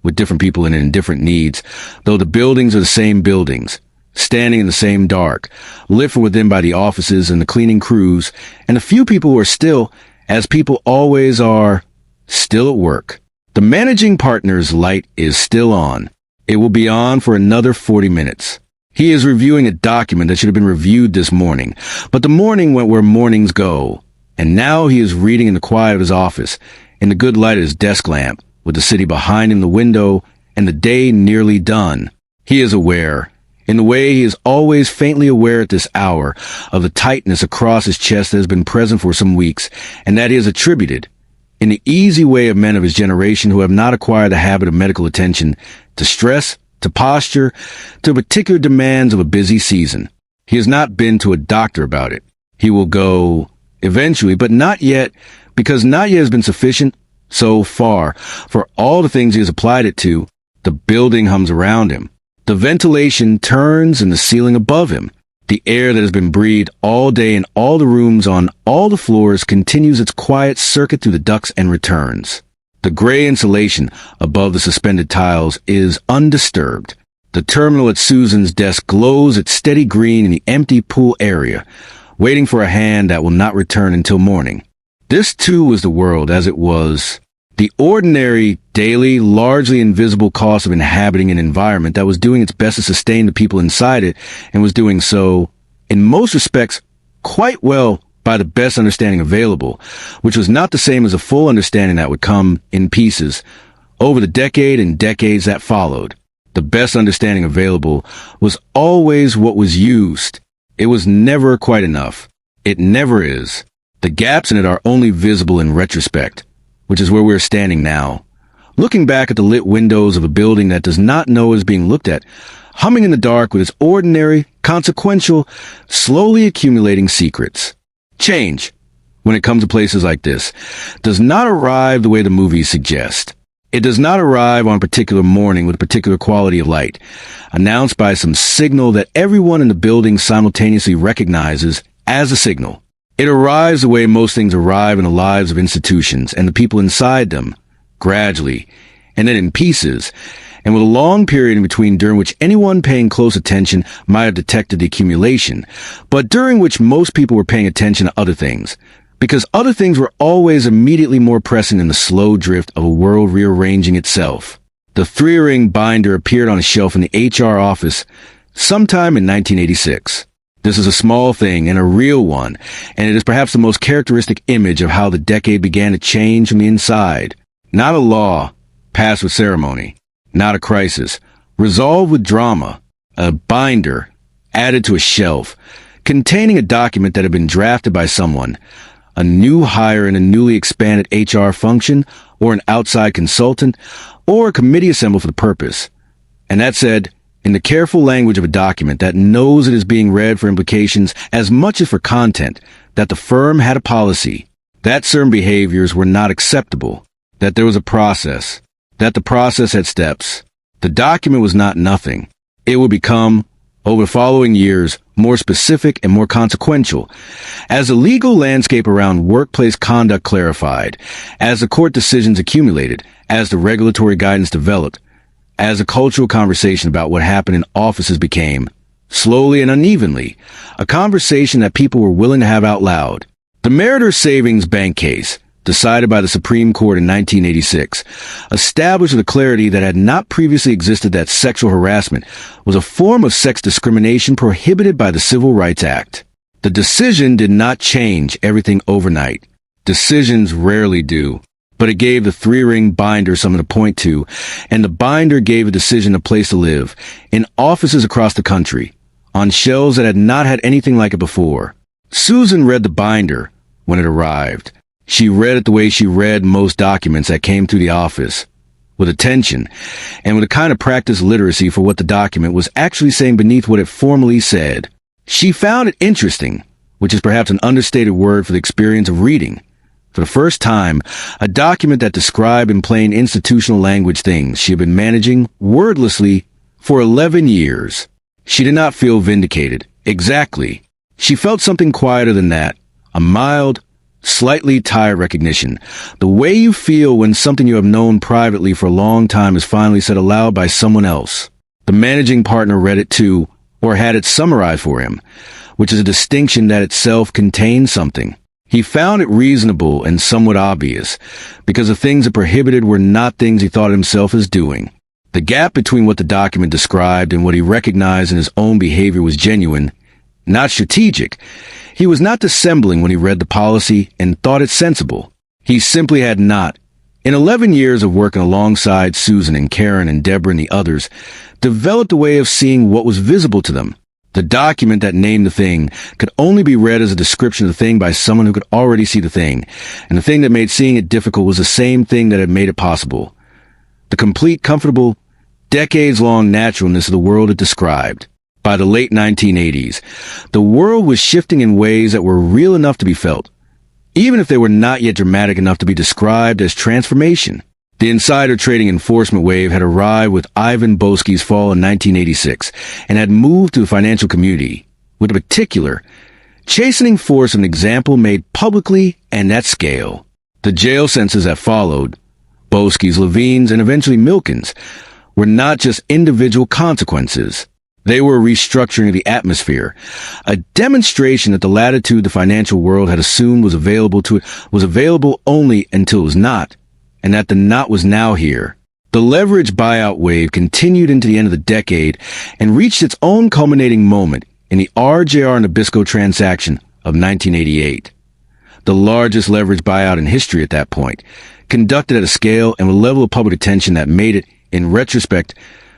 S1: with different people in it and different needs, though the buildings are the same buildings, standing in the same dark, lit from within by the offices and the cleaning crews, and a few people who are still, as people always are, still at work. The managing partner's light is still on. It will be on for another 40 minutes. He is reviewing a document that should have been reviewed this morning, but the morning went where mornings go, and now he is reading in the quiet of his office, in the good light of his desk lamp, with the city behind him the window, and the day nearly done. He is aware, in the way he is always faintly aware at this hour, of the tightness across his chest that has been present for some weeks, and that he has attributed, in the easy way of men of his generation who have not acquired the habit of medical attention, to stress, to posture, to particular demands of a busy season. He has not been to a doctor about it. He will go eventually, but not yet, because not yet has been sufficient so far for all the things he has applied it to. The building hums around him. The ventilation turns in the ceiling above him. The air that has been breathed all day in all the rooms on all the floors continues its quiet circuit through the ducts and returns. The gray insulation above the suspended tiles is undisturbed. The terminal at Susan's desk glows its steady green in the empty pool area, waiting for a hand that will not return until morning. This too was the world as it was. The ordinary, daily, largely invisible cost of inhabiting an environment that was doing its best to sustain the people inside it, and was doing so, in most respects, quite well by the best understanding available, which was not the same as a full understanding that would come in pieces over the decade and decades that followed. The best understanding available was always what was used. It was never quite enough. It never is. The gaps in it are only visible in retrospect, which is where we're standing now, looking back at the lit windows of a building that does not know it is being looked at, humming in the dark with its ordinary, consequential, slowly accumulating secrets. Change, when it comes to places like this, does not arrive the way the movies suggest. It does not arrive on a particular morning with a particular quality of light, announced by some signal that everyone in the building simultaneously recognizes as a signal. It arrives the way most things arrive in the lives of institutions and the people inside them, gradually, and then in pieces, and with a long period in between during which anyone paying close attention might have detected the accumulation, but during which most people were paying attention to other things, because other things were always immediately more pressing than the slow drift of a world rearranging itself. The 3-ring binder appeared on a shelf in the HR office sometime in 1986. This is a small thing and a real one, and it is perhaps the most characteristic image of how the decade began to change from the inside. Not a law, passed with ceremony. Not a crisis, resolved with drama. A binder, added to a shelf, containing a document that had been drafted by someone, a new hire in a newly expanded HR function, or an outside consultant, or a committee assembled for the purpose. And that said, in the careful language of a document that knows it is being read for implications as much as for content, that the firm had a policy, that certain behaviors were not acceptable, that there was a process, that the process had steps. The document was not nothing. It would become, over the following years, more specific and more consequential. As the legal landscape around workplace conduct clarified, as the court decisions accumulated, as the regulatory guidance developed, as the cultural conversation about what happened in offices became, slowly and unevenly, a conversation that people were willing to have out loud. The Meritor Savings Bank case, decided by the Supreme Court in 1986, established with a clarity that had not previously existed that sexual harassment was a form of sex discrimination prohibited by the Civil Rights Act. The decision did not change everything overnight. Decisions rarely do. But it gave the three-ring binder something to point to, and the binder gave a decision a place to live, in offices across the country, on shelves that had not had anything like it before. Susan read the binder when it arrived. She read it the way she read most documents that came through the office, with attention, and with a kind of practiced literacy for what the document was actually saying beneath what it formally said. She found it interesting, which is perhaps an understated word for the experience of reading. For the first time, a document that described in plain institutional language things she had been managing wordlessly for 11 years. She did not feel vindicated. Exactly. She felt something quieter than that. A mild, slightly tired recognition. The way you feel when something you have known privately for a long time is finally said aloud by someone else. The managing partner read it too, or had it summarized for him, which is a distinction that itself contains something. He found it reasonable and somewhat obvious, because the things it prohibited were not things he thought himself as doing. The gap between what the document described and what he recognized in his own behavior was genuine, not strategic. He was not dissembling when he read the policy and thought it sensible. He simply had not, in 11 years of working alongside Susan and Karen and Deborah and the others, developed a way of seeing what was visible to them. The document that named the thing could only be read as a description of the thing by someone who could already see the thing, and the thing that made seeing it difficult was the same thing that had made it possible. The complete, comfortable, decades-long naturalness of the world it described. By the late 1980s, the world was shifting in ways that were real enough to be felt, even if they were not yet dramatic enough to be described as transformation. The insider trading enforcement wave had arrived with Ivan Boesky's fall in 1986 and had moved to the financial community, with a particular, chastening force of an example made publicly and at scale. The jail sentences that followed, Boesky's, Levine's, and eventually Milken's, were not just individual consequences. They were a restructuring of the atmosphere, a demonstration that the latitude the financial world had assumed was available to it was available only until it was not, and that the not was now here. The leverage buyout wave continued into the end of the decade and reached its own culminating moment in the RJR Nabisco transaction of 1988. The largest leverage buyout in history at that point, conducted at a scale and with a level of public attention that made it, in retrospect,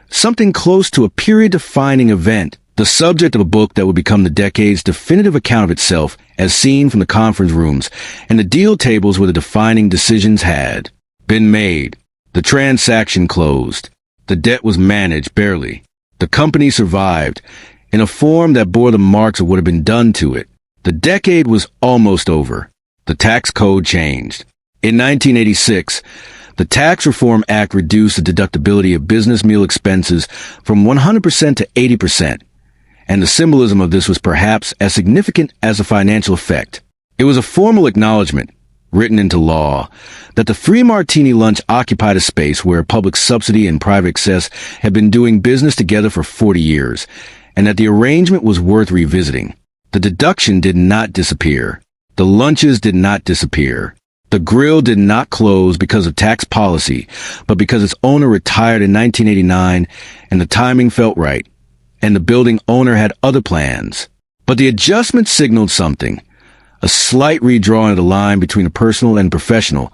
S1: something close to a period-defining event, the subject of a book that would become the decade's definitive account of itself as seen from the conference rooms and the deal tables where the defining decisions had been made. The transaction closed. The debt was managed barely. The company survived in a form that bore the marks of what had been done to it. The decade was almost over. The tax code changed. In 1986, the Tax Reform Act reduced the deductibility of business meal expenses from 100% to 80%, and the symbolism of this was perhaps as significant as the financial effect. It was a formal acknowledgement, written into law, that the free martini lunch occupied a space where public subsidy and private excess had been doing business together for 40 years, and that the arrangement was worth revisiting. The deduction did not disappear. The lunches did not disappear. The grill did not close because of tax policy, but because its owner retired in 1989 and the timing felt right, and the building owner had other plans. But the adjustment signaled something. A slight redrawing of the line between the personal and professional,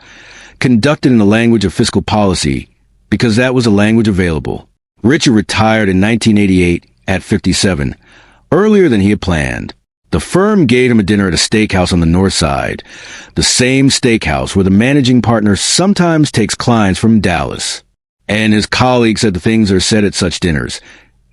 S1: conducted in the language of fiscal policy, because that was a language available. Richard retired in 1988 at 57, earlier than he had planned. The firm gave him a dinner at a steakhouse on the north side, the same steakhouse where the managing partner sometimes takes clients from Dallas. And his colleagues said the things that are said at such dinners,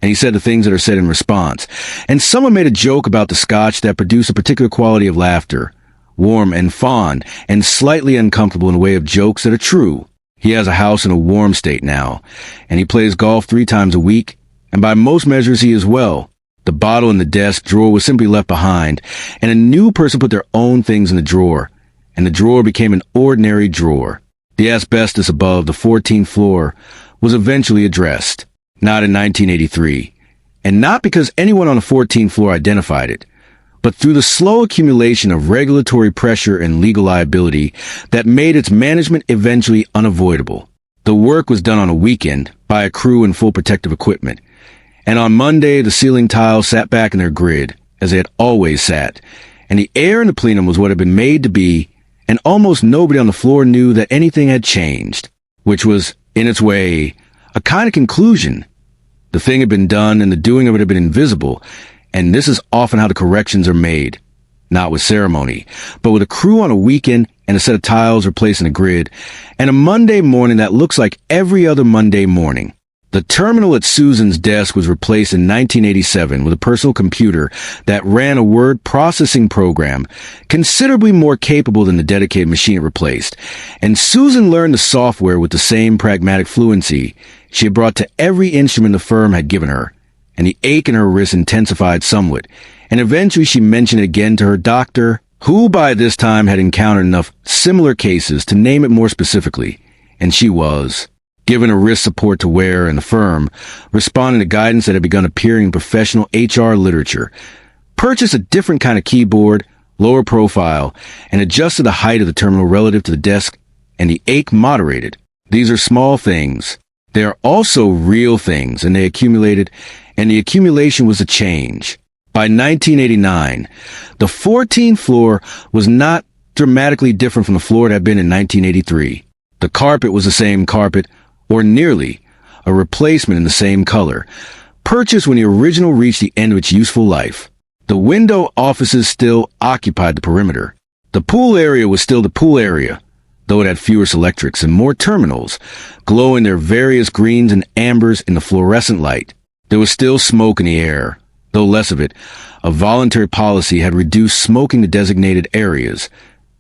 S1: and he said the things that are said in response. And someone made a joke about the scotch that produced a particular quality of laughter, warm and fond, and slightly uncomfortable in the way of jokes that are true. He has a house in a warm state now, and he plays golf 3 times a week, and by most measures he is well. The bottle in the desk drawer was simply left behind, and a new person put their own things in the drawer, and the drawer became an ordinary drawer. The asbestos above the 14th floor was eventually addressed, not in 1983, And not because anyone on the 14th floor identified it, but through the slow accumulation of regulatory pressure and legal liability that made its management eventually unavoidable. The work was done on a weekend by a crew in full protective equipment. And on Monday, the ceiling tiles sat back in their grid, as they had always sat, and the air in the plenum was what it had been made to be, and almost nobody on the floor knew that anything had changed, which was, in its way, a kind of conclusion. The thing had been done, and the doing of it had been invisible, and this is often how the corrections are made. Not with ceremony, but with a crew on a weekend and a set of tiles replaced in a grid, and a Monday morning that looks like every other Monday morning. The terminal at Susan's desk was replaced in 1987 with a personal computer that ran a word processing program considerably more capable than the dedicated machine it replaced, and Susan learned the software with the same pragmatic fluency she had brought to every instrument the firm had given her, and the ache in her wrist intensified somewhat, and eventually she mentioned it again to her doctor, who by this time had encountered enough similar cases to name it more specifically, and she was given a wrist support to wear, and the firm, responding to guidance that had begun appearing in professional HR literature, purchased a different kind of keyboard, lower profile, and adjusted the height of the terminal relative to the desk, and the ache moderated. These are small things. They are also real things, and they accumulated, and the accumulation was a change. By 1989, the 14th floor was not dramatically different from the floor it had been in 1983. The carpet was the same carpet, or nearly, a replacement in the same color, purchased when the original reached the end of its useful life. The window offices still occupied the perimeter. The pool area was still the pool area, though it had fewer electrics and more terminals, glowing their various greens and ambers in the fluorescent light. There was still smoke in the air, though less of it. A voluntary policy had reduced smoking to designated areas,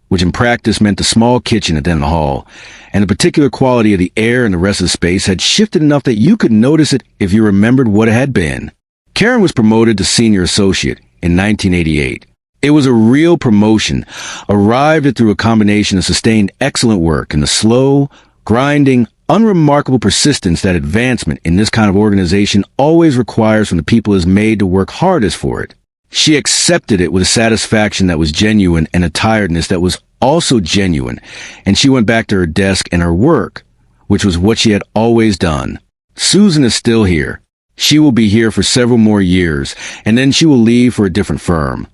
S1: which in practice meant the small kitchen at the end of the hall, and the particular quality of the air in the rest of the space had shifted enough that you could notice it if you remembered what it had been. Karen was promoted to senior associate in 1988. It was a real promotion, arrived at through a combination of sustained excellent work and the slow, grinding, unremarkable persistence that advancement in this kind of organization always requires from the people it is made to work hardest for it. She accepted it with a satisfaction that was genuine and a tiredness that was also genuine, and she went back to her desk and her work, which was what she had always done. Susan is still here. She will be here for several more years, and then she will leave for a different firm,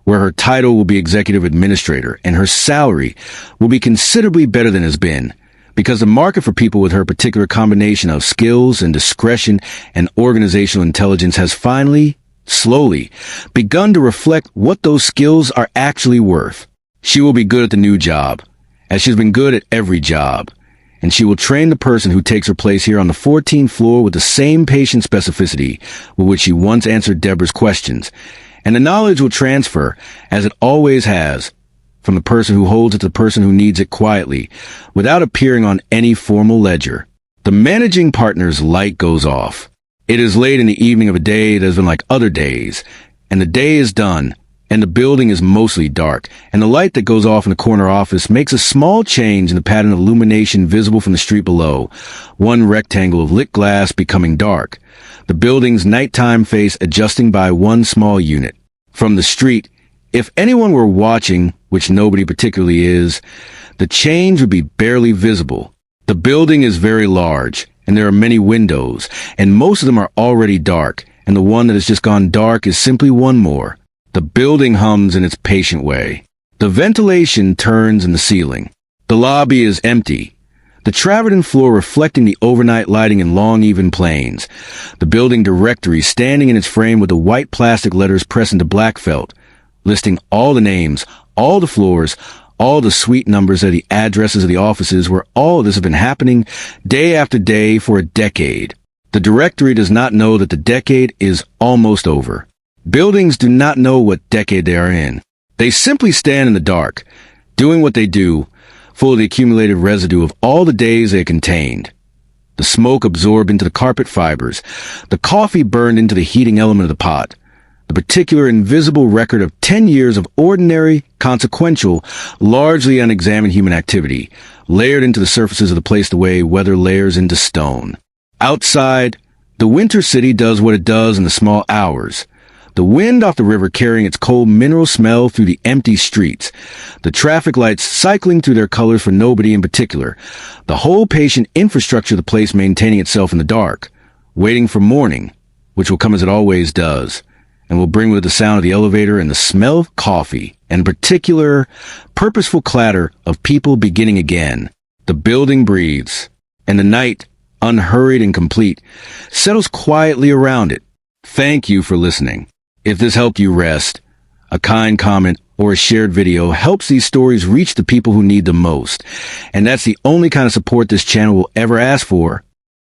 S1: where her title will be executive administrator, and her salary will be considerably better than it has been, because the market for people with her particular combination of skills and discretion and organizational intelligence has finally, slowly, begun to reflect what those skills are actually worth. She will be good at the new job, as she's been good at every job, and she will train the person who takes her place here on the 14th floor with the same patient specificity with which she once answered Deborah's questions, and the knowledge will transfer, as it always has, from the person who holds it to the person who needs it quietly, without appearing on any formal ledger. The managing partner's light goes off. It is late in the evening of a day that has been like other days, and the day is done, and the building is mostly dark, and the light that goes off in the corner office makes a small change in the pattern of illumination visible from the street below, one rectangle of lit glass becoming dark, the building's nighttime face adjusting by one small unit. From the street, if anyone were watching, which nobody particularly is, the change would be barely visible. The building is very large, and there are many windows, and most of them are already dark, and the one that has just gone dark is simply one more. The building hums in its patient way. The ventilation turns in the ceiling. The lobby is empty, the travertine floor reflecting the overnight lighting in long, even planes. The building directory standing in its frame with the white plastic letters pressed into black felt, listing all the names, all the floors, all the suite numbers of the addresses of the offices where all of this has been happening day after day for a decade. The directory does not know that the decade is almost over. Buildings do not know what decade they are in. They simply stand in the dark, doing what they do, full of the accumulated residue of all the days they contained. The smoke absorbed into the carpet fibers, the coffee burned into the heating element of the pot, the particular invisible record of 10 years of ordinary, consequential, largely unexamined human activity, layered into the surfaces of the place the way weather layers into stone. Outside, The winter city does what it does in the small hours. The wind off the river carrying its cold mineral smell through the empty streets. The traffic lights cycling through their colors for nobody in particular. The whole patient infrastructure of the place maintaining itself in the dark. Waiting for morning, which will come as it always does, and will bring with the sound of the elevator and the smell of coffee, and in particular, purposeful clatter of people beginning again. The building breathes, and the night, unhurried and complete, settles quietly around it. Thank you for listening. If this helped you rest, a kind comment or a shared video helps these stories reach the people who need them most. And that's the only kind of support this channel will ever ask for.